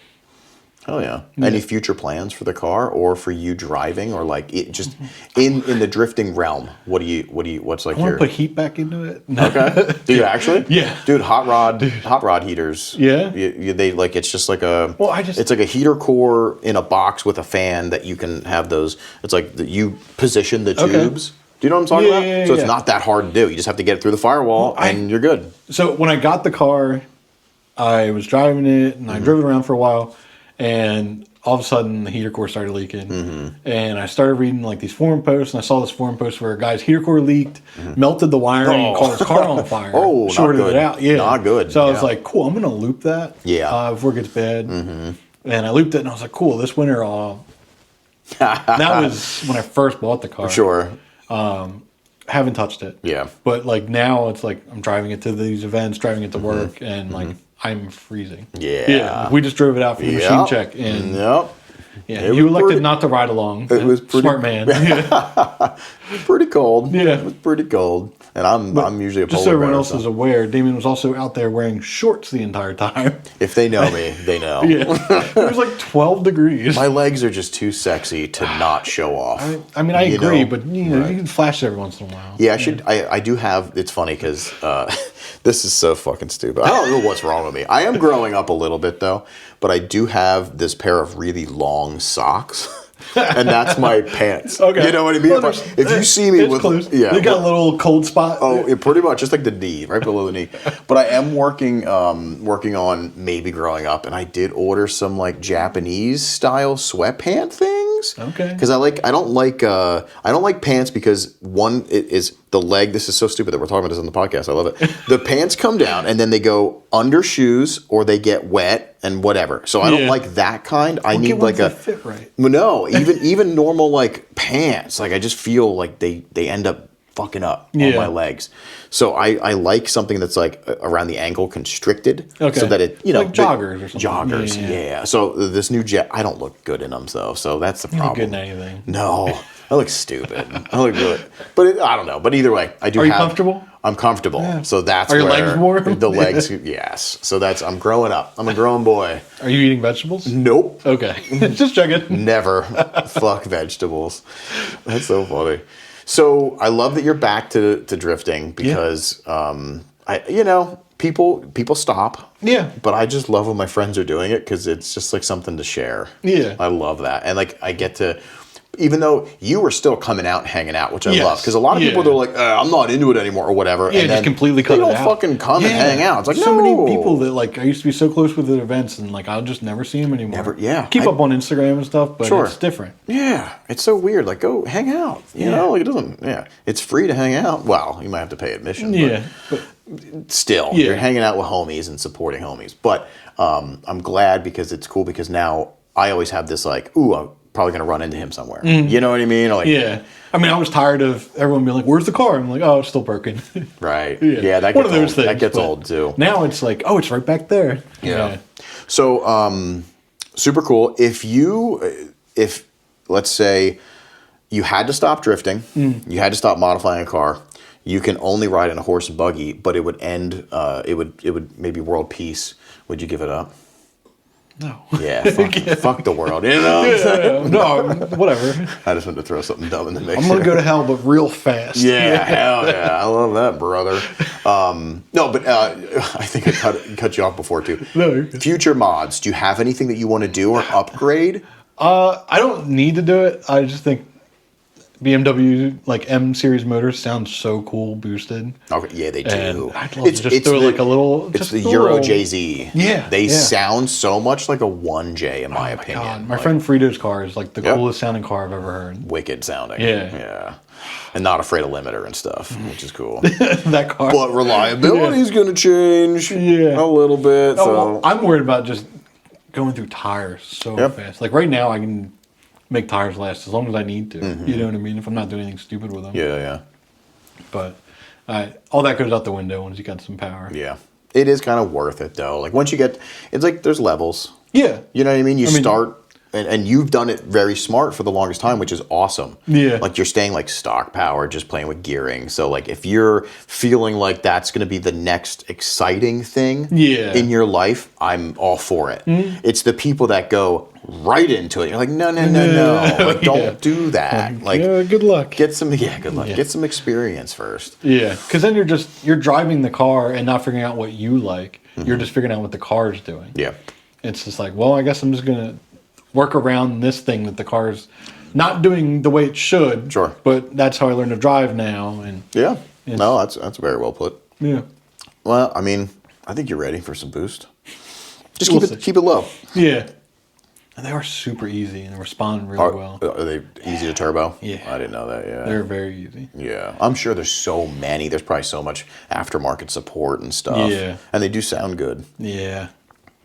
Hell yeah. Any future plans for the car or for you driving or like it just in the drifting realm? What's like I want to put heat back into it. Okay. Do you actually? Yeah. Dude, hot rod heaters. Yeah. They like it's just like it's like a heater core in a box with a fan that you can have those. It's like you position the tubes Do you know what I'm talking about? Yeah, so it's not that hard to do. You just have to get it through the firewall, and you're good. So when I got the car, I was driving it, and I drove it around for a while, and all of a sudden the heater core started leaking. And I started reading like these forum posts, and I saw this forum post where a guy's heater core leaked, melted the wiring, and caught his car on fire. Shorted it out. Yeah, not good. So I was like, cool, I'm gonna loop that. Before it gets bad. And I looped it, and I was like, cool, this winter that was when I first bought the car. Sure. Haven't touched it. Yeah. But like now it's like I'm driving it to these events, driving it to work, and like I'm freezing. Yeah. Like, we just drove it out for the machine check, and you elected not to ride along. It was pretty smart man. pretty cold. Yeah. It was pretty cold. And I'm usually a polar just so everyone bear, else is aware, Damien was also out there wearing shorts the entire time. If they know me, they know. It was like 12 degrees. My legs are just too sexy to not show off. I mean, I agree, but you can flash every once in a while. Yeah, I do have. It's funny because this is so fucking stupid. I don't know what's wrong with me. I am growing up a little bit though, but I do have this pair of really long socks. And that's my pants. Okay. You know what I mean? Well, if you see me with close. They got a little cold spot. Pretty much just like the knee, right below the knee. But I am working on maybe growing up, and I did order some like Japanese style sweatpant things. Okay. Because I don't like pants because one, it is the leg. This is so stupid that we're talking about this on the podcast. I love it. The pants come down and then they go under shoes or they get wet and whatever. So I don't like that kind. I need like a fit right. No, even normal like pants. Like I just feel like they end up fucking up on my legs. So I like something that's like around the ankle constricted. Okay. So that it, like joggers or something. Joggers, yeah. So this new I don't look good in them though. So that's the problem. You look good in anything. No. I look stupid. I look good. But I don't know. But either way, I do have... Are you comfortable? I'm comfortable. Yeah. So that's Are your legs warm? The legs, yes. So I'm growing up. I'm a grown boy. Are you eating vegetables? Nope. Okay. Just checking. Never. Fuck vegetables. That's so funny. So I love that you're back to drifting because, people stop. Yeah. But I just love when my friends are doing it because it's just like something to share. Yeah. I love that. And like I get to... Even though you were still coming out and hanging out, which I love. Because a lot of people, they're like, I'm not into it anymore or whatever. Yeah, and just completely cut it out. They don't fucking come and hang out. It's like, so many people that, like, I used to be so close with the events and, like, I'll just never see them anymore. Keep up on Instagram and stuff, but it's different. Yeah. It's so weird. Like, go hang out. You know? Like, it doesn't, It's free to hang out. Well, you might have to pay admission. But still, you're hanging out with homies and supporting homies. But I'm glad because it's cool because now I always have this, like, I'm probably going to run into him somewhere. You know what I mean? Like, I mean, I was tired of everyone being like, where's the car? I'm like, oh, it's still broken. Right. Yeah, that gets one of those old. Things. That gets old, too. Now it's like, oh, it's right back there. Yeah. So, super cool. If let's say you had to stop drifting, you had to stop modifying a car, you can only ride in a horse and buggy, but it would end, it would maybe world peace. Would you give it up? No. Yeah, fuck the world, you know? No, whatever. I just wanted to throw something dumb in the mix. I'm going to go to hell, but real fast. Yeah, hell yeah. I love that, brother. No, but I think I cut you off before, too. No. Future mods, do you have anything that you want to do or upgrade? I don't need to do it. I just think BMW like M series motors sound so cool boosted. Okay, yeah, they do. And I'd love to just throw like a little. It's the Euro JZ. Yeah, they sound so much like a 1J in my opinion. God. My friend Frito's car is like the coolest sounding car I've ever heard. Wicked sounding. Yeah. And not afraid of limiter and stuff, which is cool. That car. But reliability is going to change a little bit. So I'm worried about just going through tires so fast. Like right now, I can make tires last as long as I need to. You know what I mean? If I'm not doing anything stupid with them. Yeah. But all that goes out the window once you got some power. Yeah. It is kind of worth it, though. Like, once you get... It's like there's levels. Yeah. You know what I mean? You start... And you've done it very smart for the longest time, which is awesome. Yeah. Like, you're staying, like, stock power, just playing with gearing. So, like, if you're feeling like that's going to be the next exciting thing in your life, I'm all for it. It's the people that go right into it. You're like, no. Like, don't do that. Like, good luck. Good luck. Get some experience first. Yeah. Because then you're driving the car and not figuring out what you like. You're just figuring out what the car is doing. Yeah. It's just like, well, I guess I'm just going to work around this thing that the car's not doing the way it should. Sure. But that's how I learned to drive now. And Yeah. No, that's very well put. yeah. Well, I mean, I think you're ready for some boost. Just We'll keep it low. Yeah. And they are super easy and they respond really well. Are they easy to turbo? Yeah. I didn't know that, yeah. They're very easy. Yeah. I'm sure there's so many. There's probably so much aftermarket support and stuff. Yeah. And they do sound good. Yeah.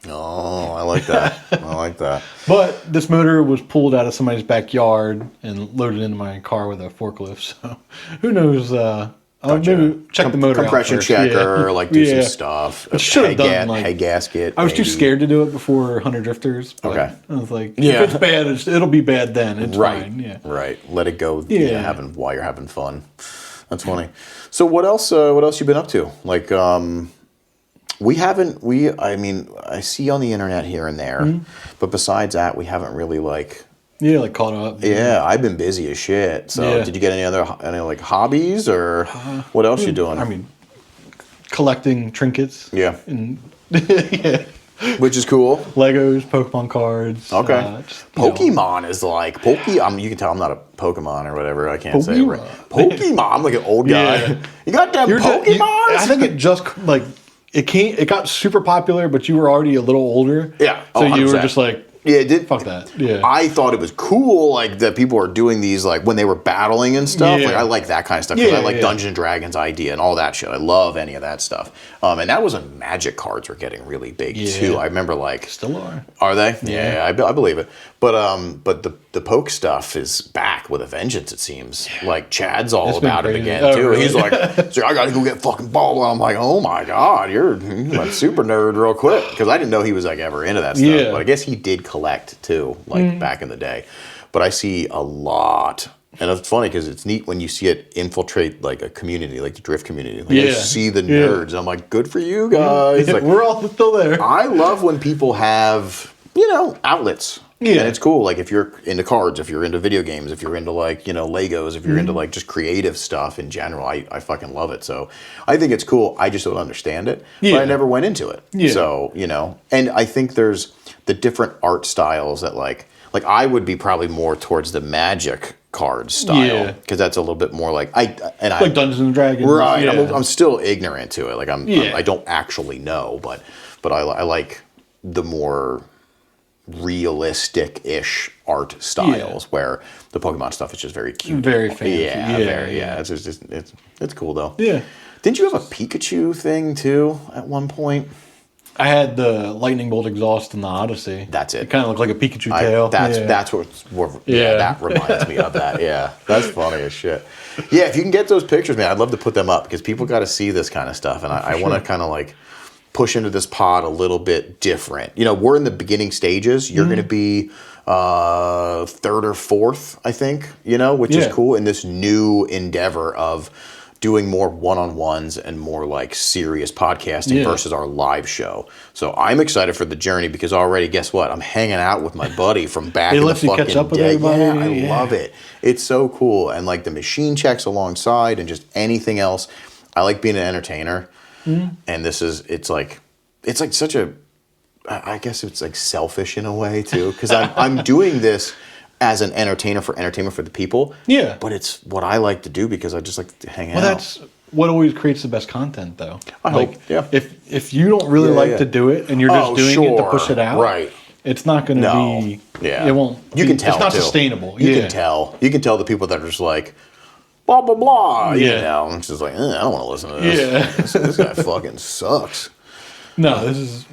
Oh, I like that. I like that. But this motor was pulled out of somebody's backyard and loaded into my car with a forklift. So who knows? I'll maybe check the motor compression out first. checker, like do some stuff. I should have done head gasket. I was too scared to do it before 100 Drifters. But Okay. I was like, if it's bad, it'll be bad then. It's fine. Yeah. Right. Let it go. While you're having fun. That's funny. So what else? What else you been up to? Like, I see on the internet here and there, but besides that, we haven't really like caught up. Yeah, I've been busy as shit. So did you get any like hobbies or what else you doing? I mean, collecting trinkets. Yeah. And Which is cool. Legos, Pokemon cards. Okay. Pokemon is like you can tell I'm not a Pokemon or whatever. I can't say it right. Pokemon. I'm like an old guy. Yeah. You got them Pokemon? I think it just like it got super popular, but you were already a little older. Yeah. So you were just like, yeah, it did. Fuck that. Yeah. I thought it was cool, like that people were doing these, like when they were battling and stuff. Yeah. Like I like that kind of stuff. I like Dungeons and Dragons idea and all that shit. I love any of that stuff. And that was when Magic cards were getting really big too. I remember like still are. Are they? Yeah, I believe it. But the poke stuff is back with a vengeance. It seems like Chad's all about it again too. Really? He's like, so I got to go get fucking ball. I'm like, oh my god, you're a super nerd real quick because I didn't know he was like ever into that stuff. Yeah. But I guess he did collect too, like back in the day. But I see a lot. And it's funny because it's neat when you see it infiltrate like a community, like the drift community. Like I see the nerds. And I'm like, good for you guys. Like, we're all still there. I love when people have, outlets. Yeah. And it's cool. Like if you're into cards, if you're into video games, if you're into like, Legos, if you're into like just creative stuff in general, I fucking love it. So I think it's cool. I just don't understand it. Yeah. But I never went into it. Yeah. So, and I think there's the different art styles that like I would be probably more towards the Magic card style because that's a little bit more like like Dungeons and Dragons, right? Yeah. I'm still ignorant to it. Like I don't actually know, but I like the more realistic-ish art styles where the Pokemon stuff is just very cute, very fancy. It's cool though. Yeah. Didn't you have a Pikachu thing too at one point? I had the lightning bolt exhaust in the Odyssey. That's it. It kind of looked like a Pikachu tail. That's what that reminds me of that. Yeah, that's funny as shit. Yeah, if you can get those pictures, man, I'd love to put them up because people got to see this kind of stuff, and I want to kind of like push into this pod a little bit different. We're in the beginning stages. You're going to be third or fourth, I think. Which is cool in this new endeavor of doing more one-on-ones and more like serious podcasting versus our live show. So I'm excited for the journey because already, guess what? I'm hanging out with my buddy from back in the fucking catch up with day. everybody. I love it. It's so cool. And like the machine checks alongside and just anything else. I like being an entertainer. And it's like such a, I guess it's like selfish in a way too. Because I'm doing this as an entertainment for the people. Yeah. But it's what I like to do because I just like to hang out. Well, that's what always creates the best content, though. I hope. Yeah. If you don't really like to do it and you're just doing it to push it out, right? It's not going to be. Yeah. It won't. You can tell. It's not sustainable. You can tell. You can tell the people that are just like, blah blah blah. Yeah. It's just like, I don't want to listen to this. Yeah. This guy fucking sucks. No, this is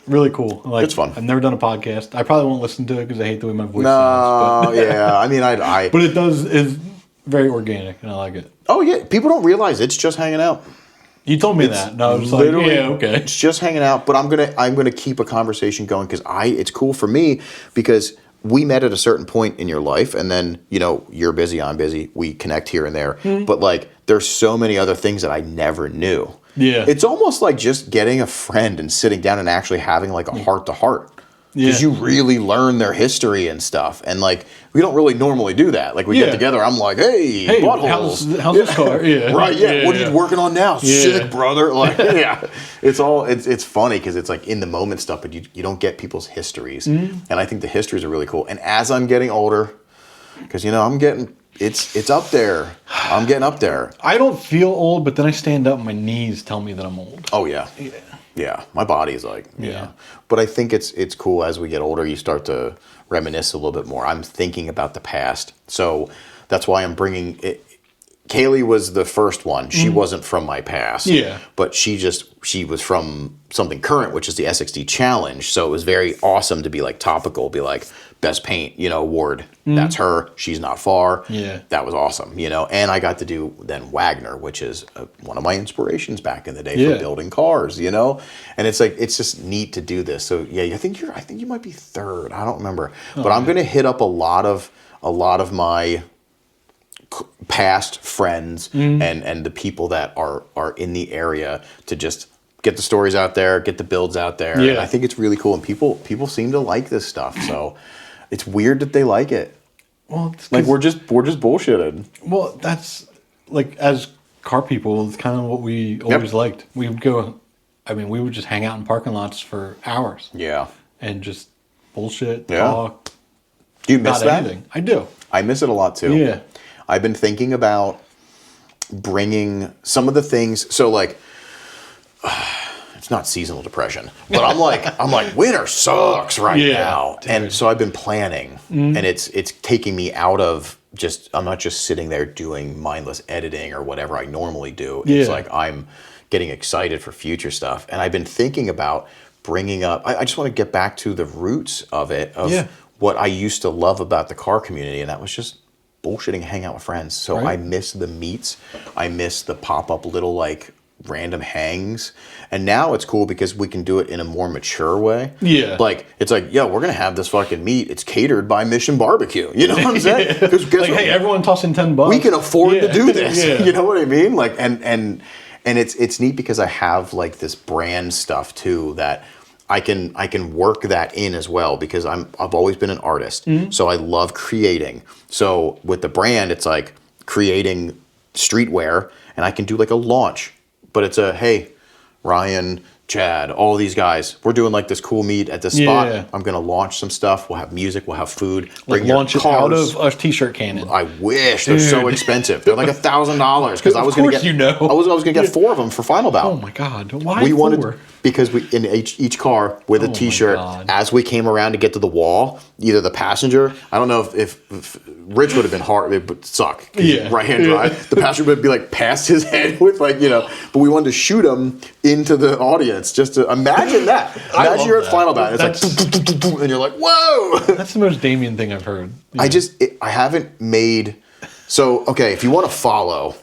really cool. Like, it's fun. I've never done a podcast. I probably won't listen to it because I hate the way my voice sounds. But yeah. I mean, I. But it is very organic, and I like it. Oh yeah, people don't realize it's just hanging out. You told me that. No, I was like, yeah, okay. It's just hanging out, but I'm gonna keep a conversation going because it's cool for me because we met at a certain point in your life, and then you're busy, I'm busy. We connect here and there, but like there's so many other things that I never knew. Yeah, it's almost like just getting a friend and sitting down and actually having like a heart to heart. Because you really learn their history and stuff. And, like, we don't really normally do that. Like, we get together, I'm like, hey buttholes. How's this car? Yeah. Right, yeah. What are you working on now? Sick, brother. Like, it's funny because it's, like, in the moment stuff, but you don't get people's histories. And I think the histories are really cool. And as I'm getting older, Because, I'm getting, it's up there. I'm getting up there. I don't feel old, but then I stand up and my knees tell me that I'm old. Oh, yeah. Yeah. Yeah. My body's like, Yeah. But I think it's cool as we get older, you start to reminisce a little bit more. I'm thinking about the past. So that's why I'm bringing it. Kaylee was the first one. She wasn't from my past. Yeah. But she was from something current, which is the S02 challenge. So it was very awesome to be like topical, be like best paint, award. That's her. She's not far. Yeah. That was awesome, And I got to do then Wagner, which is one of my inspirations back in the day for building cars, And it's like, it's just neat to do this. So yeah, I think you might be third. I don't remember, but I'm going to hit up a lot of my past friends and the people that are in the area to just get the stories out there, get the builds out there. Yeah. And I think it's really cool, and people seem to like this stuff. So it's weird that they like it. Well, it's Like we're just bullshitted. Well, that's like, as car people, it's kind of what we always liked. We would we would just hang out in parking lots for hours. Yeah. And just bullshit, Yeah. talk. Do you miss that? Anything. I do. I miss it a lot too. Yeah. I've been thinking about bringing some of the things. So like, it's not seasonal depression, but I'm like winter sucks right now, dude. and so I've been planning, and it's taking me out of I'm not just sitting there doing mindless editing or whatever I normally do. It's like I'm getting excited for future stuff, and I've been thinking about bringing up. I just want to get back to the roots of it, of what I used to love about the car community, and that was just bullshitting, hang out with friends. So I miss the meets. I miss the pop-up little like random hangs. And now it's cool because we can do it in a more mature way. Yeah. Like, it's like, we're going to have this fucking meet. It's catered by Mission Barbecue. You know what I'm saying? Because like, hey, everyone tossing $10. We can afford to do this. Yeah. You know what I mean? Like, and it's neat because I have like this brand stuff too that I can work that in as well, because I've always been an artist. So I love creating. So with the brand, it's like creating streetwear, and I can do like a launch, but it's hey, Ryan, Chad, all these guys, we're doing like this cool meet at this spot. I'm going to launch some stuff. We'll have music, we'll have food. Like launch it out of a t-shirt cannon. I wish. They're so expensive. They're like $1,000 because I was going to get I was going to get 4 of them for Final Bout. Oh my God. Why we 4? Wanted, because we in each car with a t-shirt, as we came around to get to the wall, either the passenger, I don't know if Rich would have been hard, it would suck. Right-hand drive. The passenger would be like past his head with like, but we wanted to shoot him into the audience just to imagine that. Imagine you're at Final Bout. It's like, and you're like, whoa. That's the most Damien thing I've heard. I haven't made, so, okay, if you want to follow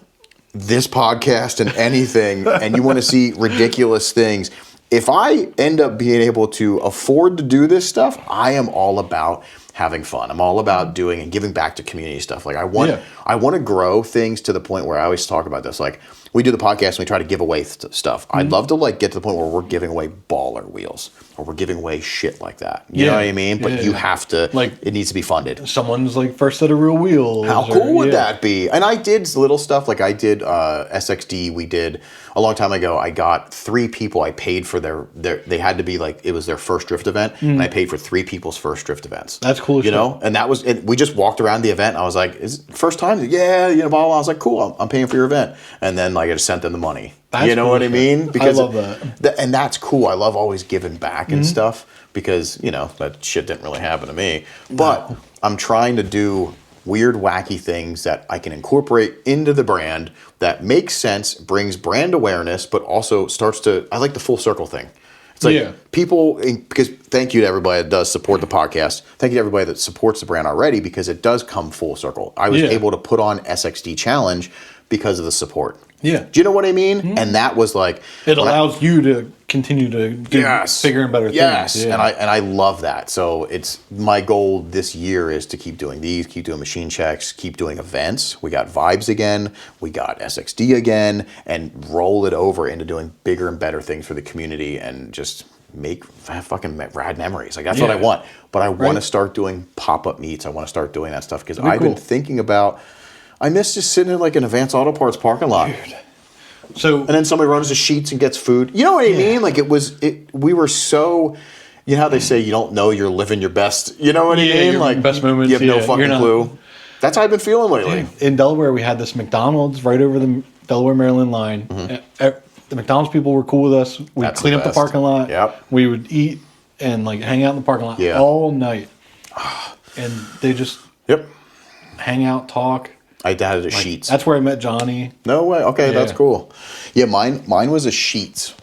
this podcast and anything, and you want to see ridiculous things, if I end up being able to afford to do this stuff, I am all about having fun. I'm all about doing and giving back to community stuff. Like I want to grow things to the point where I always talk about this. Like we do the podcast and we try to give away stuff. I'd love to like get to the point where we're giving away baller wheels or we're giving away shit like that. You know what I mean? But you have to, like, it needs to be funded. Someone's like first set of real wheels. How cool would that be? And I did little stuff. Like I did SXD. We did a long time ago. I got 3 people. I paid for their they had to be like, it was their first drift event. And I paid for 3 people's first drift events. That's cool. You know? And that was, we just walked around the event. And I was like, is it first time? Yeah, blah, blah, blah. I was like, cool, I'm paying for your event. And then like, I just sent them the money. That's you know cool what I mean? Because I love that. And that's cool. I love always giving back and stuff because, that shit didn't really happen to me. But I'm trying to do weird, wacky things that I can incorporate into the brand that makes sense, brings brand awareness, but also I like the full circle thing. It's like people, because thank you to everybody that does support the podcast. Thank you to everybody that supports the brand already, because it does come full circle. I was able to put on SXD Challenge because of the support. Yeah. Do you know what I mean? And that was like... It allows you to continue to do bigger and better things. Yes. And I love that. So it's my goal this year is to keep doing these, keep doing machine checks, keep doing events. We got Vibes again. We got SXD again. And roll it over into doing bigger and better things for the community and just have fucking rad memories. Like that's what I want. But I want to start doing pop-up meets. I want to start doing that stuff because I've been thinking about... I miss just sitting in like an Advanced Auto Parts parking lot. Dude. So, and then somebody runs the sheets and gets food. You know what I mean? Like we were so, you know how they say you don't know you're living your best, you know what I mean? Your like best moments. You have no fucking clue. That's how I've been feeling lately. In Delaware, we had this McDonald's right over the Delaware-Maryland line. The McDonald's people were cool with us. We'd clean up the parking lot. Yep. We would eat and like hang out in the parking lot all night. And they just hang out, talk. I had a Sheets. That's where I met Johnny. No way. Okay, that's cool. Yeah, mine was a Sheets.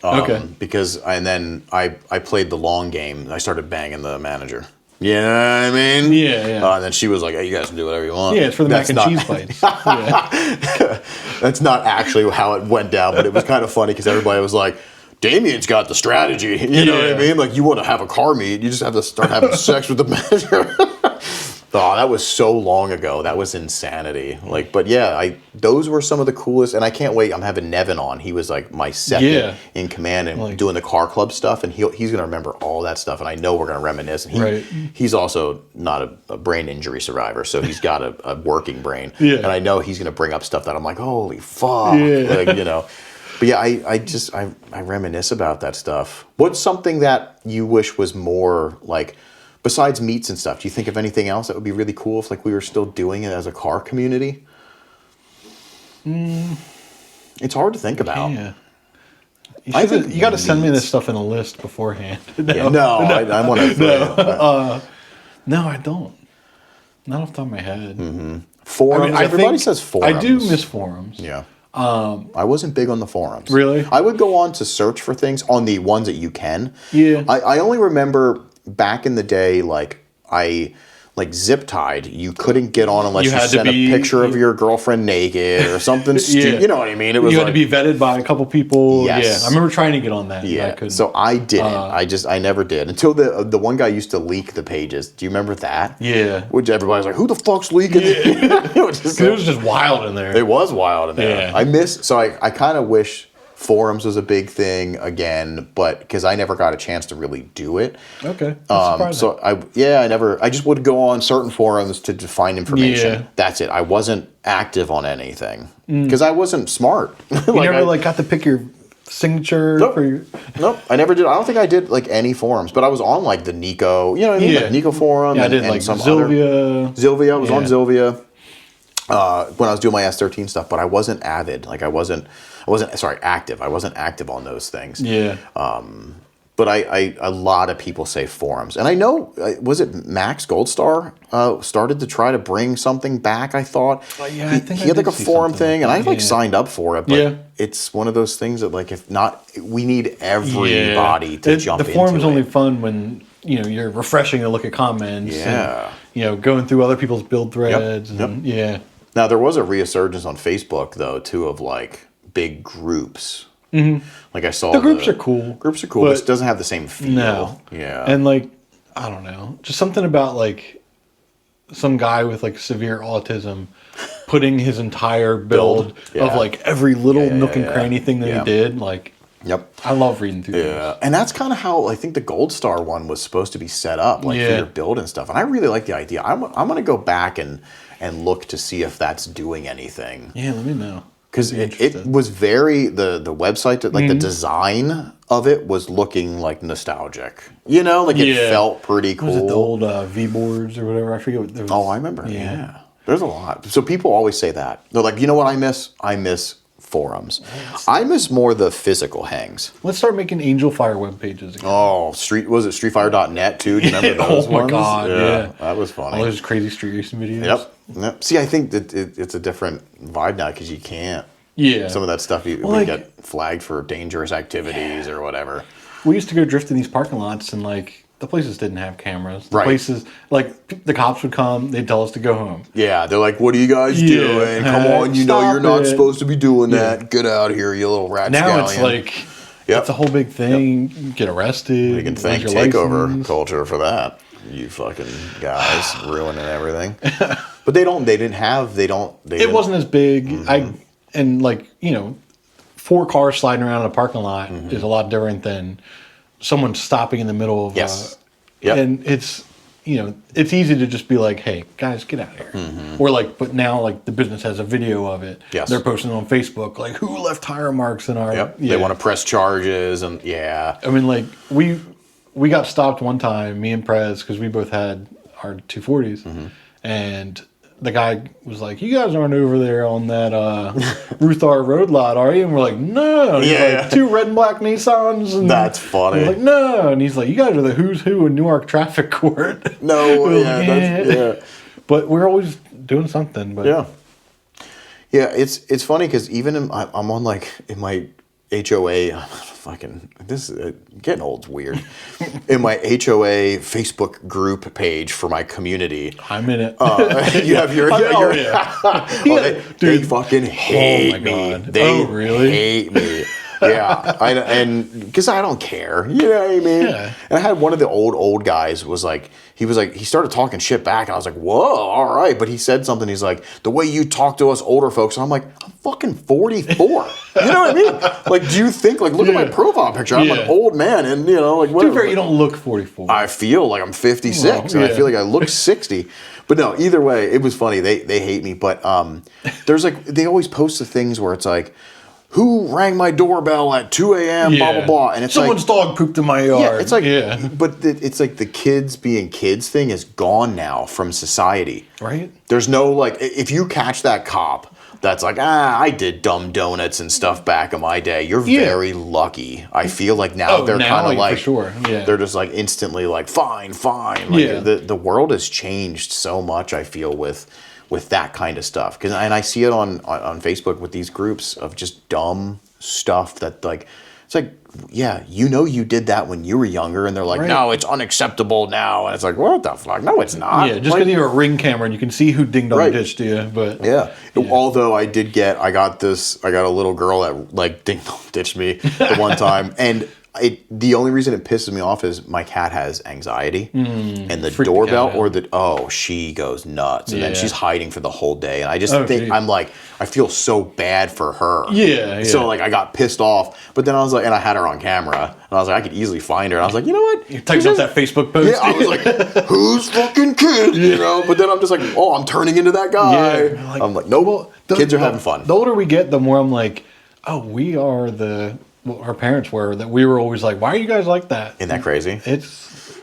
Because I played the long game. I started banging the manager. You know what I mean? Yeah. And then she was like, "Hey, you guys can do whatever you want." Yeah, it's for the mac and cheese bites. That's not actually how it went down, but it was kind of funny because everybody was like, Damien's got the strategy. You know what I mean? Like, you want to have a car meet, you just have to start having sex with the manager. Oh, that was so long ago. That was insanity. Like, but yeah, those were some of the coolest, and I can't wait. I'm having Nevin on. He was like my second in command and doing the car club stuff, and he's gonna remember all that stuff, and I know we're gonna reminisce. And he's also not a brain injury survivor, so he's got a working brain, and I know he's gonna bring up stuff that I'm like, holy fuck, like, you know. But yeah, I reminisce about that stuff. What's something that you wish was more like? Besides meets and stuff, do you think of anything else that would be really cool if like we were still doing it as a car community? It's hard to think about. Yeah. You got to send me this stuff in a list beforehand. I want to. No, I don't. Not off the top of my head. Forums. I mean, everybody says forums. I do miss forums. Yeah. I wasn't big on the forums. Really? I would go on to search for things on the ones that you can. Yeah. I only remember back in the day, like zip tied. You couldn't get on unless you sent a picture of your girlfriend naked or something stupid. You know what I mean? It was you had to be vetted by a couple people. Yes. Yeah, I remember trying to get on that. Yeah, so I didn't. I never did until the one guy used to leak the pages. Do you remember that? Yeah. Which everybody's like, who the fuck's leaking? It was just wild in there. It was wild in there. Yeah. I kind of wish forums was a big thing again, but because I never got a chance to really do it. Okay. So I just would go on certain forums to find information. Yeah. That's it. I wasn't active on anything because I wasn't smart. You never got to pick your signature for your... Nope, I never did. I don't think I did like any forums, but I was on like the Nico, you know what I mean? Like Nico forum. Yeah, I did like some Zilvia. Zilvia, I was on Zilvia when I was doing my S13 stuff, but I wasn't avid. Like I wasn't active. I wasn't active on those things. Yeah. But a lot of people say forums. And I know, was it Max Goldstar started to try to bring something back, I thought. Yeah, I think he had like a forum thing, and I signed up for it. But it's one of those things that like, if not, we need everybody to jump into it. The forum's only fun when, you're refreshing to look at comments. Yeah. And, going through other people's build threads. Yep. Now, there was a resurgence on Facebook, though, too, of like big groups. Mm-hmm. Like I saw the groups are cool. Groups are cool, but it doesn't have the same feel. No. Yeah. And like, I don't know, just something about like some guy with like severe autism putting his entire build of like every little nook and cranny thing that he did. Like, I love reading through those. And that's kind of how I think the Gold Star one was supposed to be set up, like for your build and stuff. And I really like the idea. I'm going to go back and look to see if that's doing anything. Yeah, let me know. Because it was very, the website, like the design of it was looking like nostalgic. Like it felt pretty cool. Was it the old V-boards or whatever? I forget what there was. Oh, I remember. Yeah. There's a lot. So people always say that. They're like, you know what I miss? I miss forums. I miss more the physical hangs. Let's start making Angel Fire web pages again. Oh, streetfire.net too? Do you remember those ones? Oh my God, yeah. That was funny. All those crazy street racing videos. Yep. See, I think that it's a different vibe now because you can't. Yeah. Some of that stuff we get flagged for dangerous activities or whatever. We used to go drift in these parking lots and like the places didn't have cameras. The places, like the cops would come, they'd tell us to go home. Yeah, they're like, "What are you guys doing? Come on, you're not supposed to be doing that. Get out of here, you little rat Now scallion." It's like, it's a whole big thing. You get arrested. You can thank takeover culture for that. You fucking guys ruining everything. But it wasn't as big. Mm-hmm. 4 cars sliding around in a parking lot is a lot different than someone stopping in the middle of and it's it's easy to just be like, hey guys, get out of here. Or but now the business has a video of it. They're posting it on Facebook, like, who left tire marks in our they want to press charges. And I mean, we got stopped one time, me and Prez, because we both had our 240s, and the guy was like, "You guys aren't over there on that Ruth R. Road lot, are you?" And we're like, "No." And he's like, 2 red and black Nissans. And That's funny. we're like, "No." And he's like, "You guys are the who's who in Newark traffic court." No, Like, But we're always doing something. But yeah. It's funny because even I'm on like in my HOA. This is getting old. It's weird. In my HOA Facebook group page for my community, I'm in it. You have your. They fucking hate me. God. They really? hate me. Yeah, and because I don't care, you know what I mean. Yeah. And I had one of the old guys he started talking shit back, and I was like, whoa, all right. But he said something. He's like, the way you talk to us older folks. And I'm like, I'm fucking 44. You know what I mean? Like, do you think look at my profile picture? I'm an old man, and like whatever. To be fair, you don't look 44. I feel like I'm 56, and I feel like I look 60. But no, either way, it was funny. They hate me, but there's they always post the things where it's like, who rang my doorbell at 2 a.m., blah, blah, blah. And it's someone's dog pooped in my yard. Yeah, it's like, but it's like the kids being kids thing is gone now from society. Right. There's no, if you catch that cop that's like, I did dumb donuts and stuff back in my day, you're very lucky. I feel like now they're kind of like, for sure. They're just like instantly like, fine. Like, the world has changed so much, I feel, with that kind of stuff, and I see it on Facebook with these groups of just dumb stuff that it's like, yeah, you did that when you were younger, and they're like, no, it's unacceptable now, and it's like, what the fuck? No, it's not. Yeah, just because you have a Ring camera and you can see who ding dong ditched you, but Although I got a little girl that ding dong ditched me the one time, and the only reason it pisses me off is my cat has anxiety, and the doorbell she goes nuts, and then she's hiding for the whole day, and I just think I'm like, I feel so bad for her. Yeah. So I got pissed off, but then I was like, and I had her on camera, and I was like, I could easily find her, and I was like, you know what? You typed up that Facebook post. Yeah, I was like, who's fucking kid? But then I'm just like, oh, I'm turning into that guy. Yeah. I'm like, no, kids are having fun. The older we get, the more I'm like, oh, we are our parents were, that we were always like, why are you guys like that? Isn't that crazy?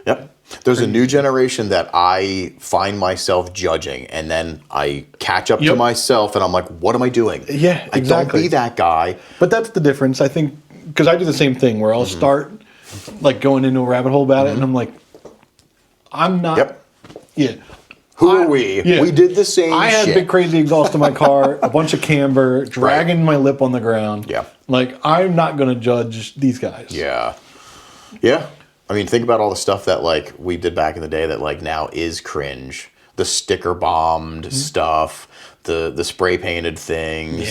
Yep. There's a new generation that I find myself judging, and then I catch up to myself, and I'm like, what am I doing? Yeah, exactly. I don't be that guy. But that's the difference, I think, because I do the same thing where I'll start going into a rabbit hole about it, and I'm like, I'm not. Yep. Yeah. Who are we? Yeah. We did the same I had big crazy exhaust in my car, a bunch of camber, dragging my lip on the ground. Yeah. I'm not going to judge these guys. Yeah. Yeah. I mean, think about all the stuff that we did back in the day that now is cringe. The sticker bombed stuff, the spray painted things,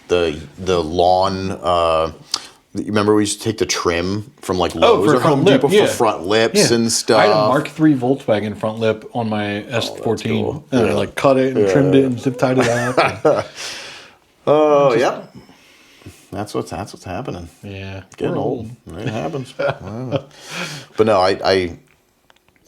the lawn. You remember we used to take the trim from Lowe's or Home Depot for front lips and stuff. I had a Mark III Volkswagen front lip on my S14. Cool. And I cut it and trimmed it and zip tied it up. Yep. That's what's happening. Yeah. Getting old. It happens. But no, I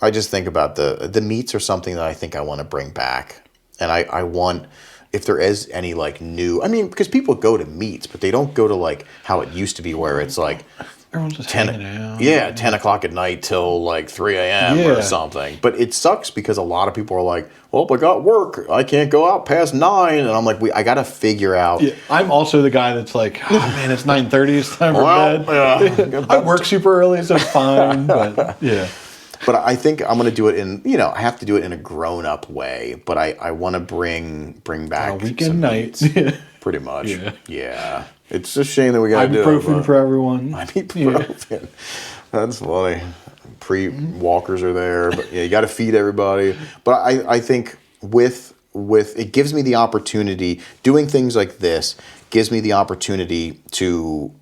just think about the meats are something that I think I want to bring back. And I want, if there is any new, I mean, because people go to meets, but they don't go to how it used to be where it's everyone's just hanging out. Yeah, 10 o'clock at night till 3 a.m. or something. But it sucks because a lot of people are like, well, I got work. I can't go out past 9. And I'm like, I got to figure out. Yeah, I'm also the guy that's like, oh, man, it's 9:30. It's time for bed. Yeah. I work super early, so it's fine. But yeah. But I think I'm going to do it in, I have to do it in a grown-up way. But I want to bring back a weekend night. Pretty much. Yeah. It's a shame that we got to do it. Ibuprofen for everyone. Ibuprofen. Yeah. That's funny. Pre-walkers are there. But you got to feed everybody. But I think with it gives me the opportunity, doing things like this gives me the opportunity to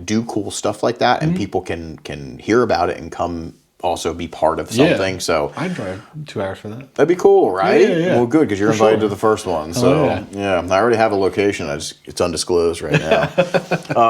do cool stuff like that. And people can hear about it and come also be part of something. So I'd drive 2 hours for that. That'd be cool, right? Yeah. Well, good, because you're invited to the first one. So I already have a location. It's undisclosed right now.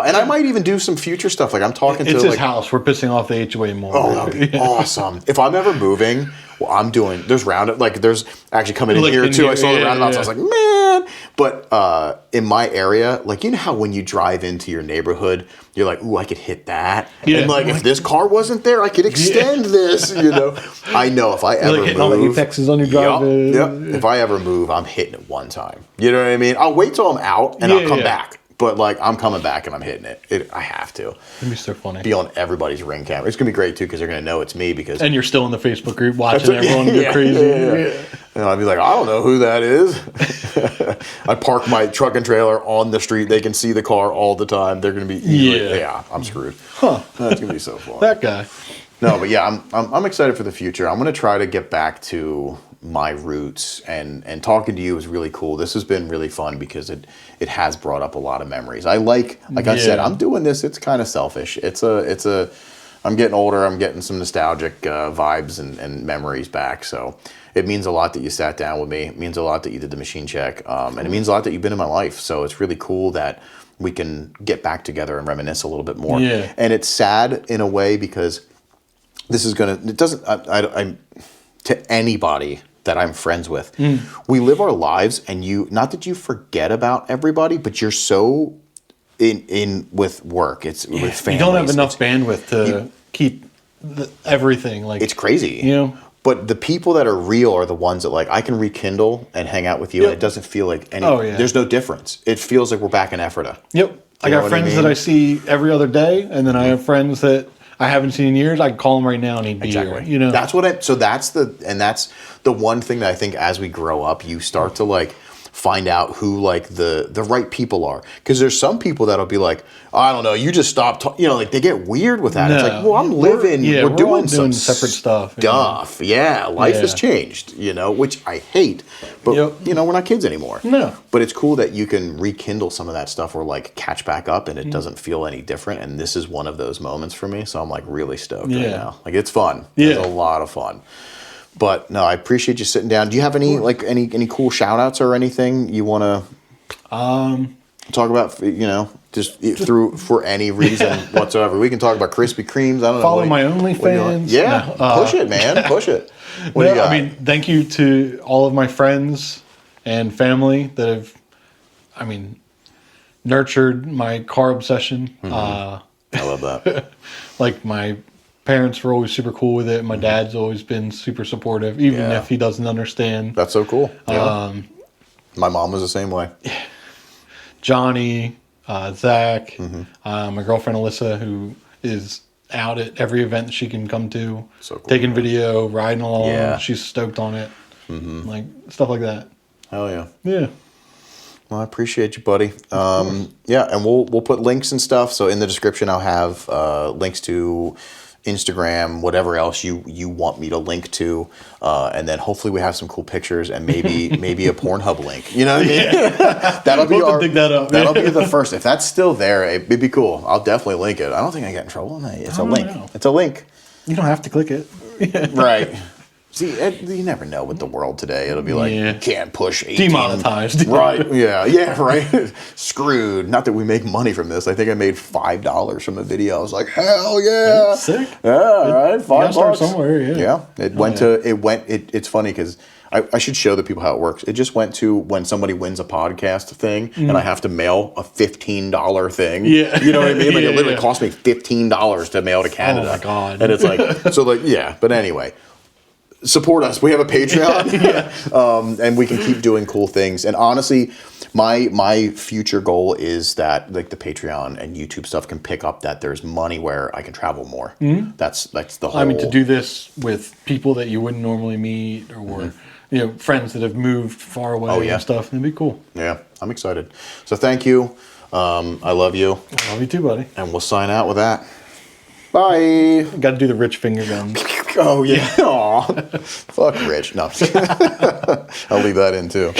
And I might even do some future stuff. I'm talking to his house. We're pissing off the HOA more. Oh, that'd be awesome. If I'm ever moving, Well, there's there's actually coming in Like here in too. here, I saw the yeah, roundabouts. yeah. I was like, man. But in my area, like, you know how when you drive into your neighborhood, you're like, ooh, I could hit that. Yeah. And like, if this car wasn't there, I could extend this, you know. I know if I ever like hitting all the move. apexes on your driveway. Yep. If I ever move, I'm hitting it one time. You know what I mean? I'll wait till I'm out and I'll come back. But like, I'm coming back and I'm hitting it. I have to. It's gonna be so funny. Be on everybody's Ring camera. It's gonna be great too because they're gonna know it's me because. And you're still in the Facebook group watching everyone go crazy. Yeah. And I'd be like, I don't know who that is. I park my truck and trailer on the street. They can see the car all the time. They're gonna be I'm screwed. Huh? That's gonna be so fun. That guy. No, but yeah, I'm excited for the future. I'm gonna try to get back to my roots, and talking to you is really cool. This has been really fun because it has brought up a lot of memories. I like I said, I'm doing this. It's kind of selfish. I'm getting older. I'm getting some nostalgic vibes and memories back. So it means a lot that you sat down with me. It means a lot that you did the machine check, and it means a lot that you've been in my life. So it's really cool that we can get back together and reminisce a little bit more. Yeah. And it's sad in a way because this is gonna. It doesn't. I'm to anybody that I'm friends with. We live our lives, and not that you forget about everybody, but you're so in with work. It's with families. You don't have enough bandwidth to keep everything. Like, it's crazy. You know? But the people that are real are the ones that, like, I can rekindle and hang out with you, and it doesn't feel like any. Oh, yeah. There's no difference. It feels like we're back in Ephrata. Yep. I got friends that I see every other day, and then I have friends that I haven't seen in years. I can call him right now and he'd be here. You know, that's the one thing that I think as we grow up, you start to like find out who like the right people are. Because there's some people that'll be like, I don't know, you just stop talking. You know, like they get weird with that. No. It's like, well, I'm living. We're doing some separate stuff. Yeah, life has changed. You know, which I hate. But you know, we're not kids anymore. No. But it's cool that you can rekindle some of that stuff or like catch back up, and it doesn't feel any different. And this is one of those moments for me. So I'm like really stoked right now. Like it's fun. Yeah. It's a lot of fun. But no, I appreciate you sitting down. Do you have any any cool shout outs or anything you want to talk about, you know, just through for any reason whatsoever? We can talk about Krispy Kremes. I don't know. Follow my OnlyFans. Yeah. Push it, man. Push it. What do you got? I mean, thank you to all of my friends and family that have, nurtured my car obsession. I love that. Like my parents were always super cool with it. My dad's always been super supportive, even if he doesn't understand. That's so cool. Yeah. My mom was the same way. Johnny, Zach, my girlfriend Alyssa, who is out at every event that she can come to, so cool, taking video, riding along. Yeah. She's stoked on it. Like stuff like that. Hell yeah. Yeah. Well, I appreciate you, buddy. Yeah, and we'll put links and stuff. So in the description, I'll have links to Instagram, whatever else you want me to link to, and then hopefully we have some cool pictures and maybe a Pornhub link. You know what I mean? That'll be we'll dig that up. That'll be the first. If that's still there, it'd be cool. I'll definitely link it. I don't think I get in trouble. It's a link. Know. It's a link. You don't have to click it. Right. See, you never know with the world today. It'll be like, you can't push 18. Demonetized. Right. Yeah, right. Screwed. Not that we make money from this. I think I made $5 from the video. I was like, hell yeah. That's sick. Yeah, all right. $5 somewhere, yeah. It's funny because I should show the people how it works. It just went to when somebody wins a podcast thing and I have to mail a $15 thing. Yeah. You know what I mean? Like it literally cost me $15 to mail to Canada. Oh my God. And it's like, but anyway. Support us. We have a Patreon, and we can keep doing cool things. And honestly, my future goal is that like the Patreon and YouTube stuff can pick up that there's money where I can travel more. That's the whole. To do this with people that you wouldn't normally meet, or friends that have moved far away and stuff, it'd be cool. Yeah, I'm excited. So thank you. I love you. I love you too, buddy. And we'll sign out with that. Bye. Got to do the rich finger guns. Oh, yeah. Aw. Fuck Rich. No. I'll leave that in, too.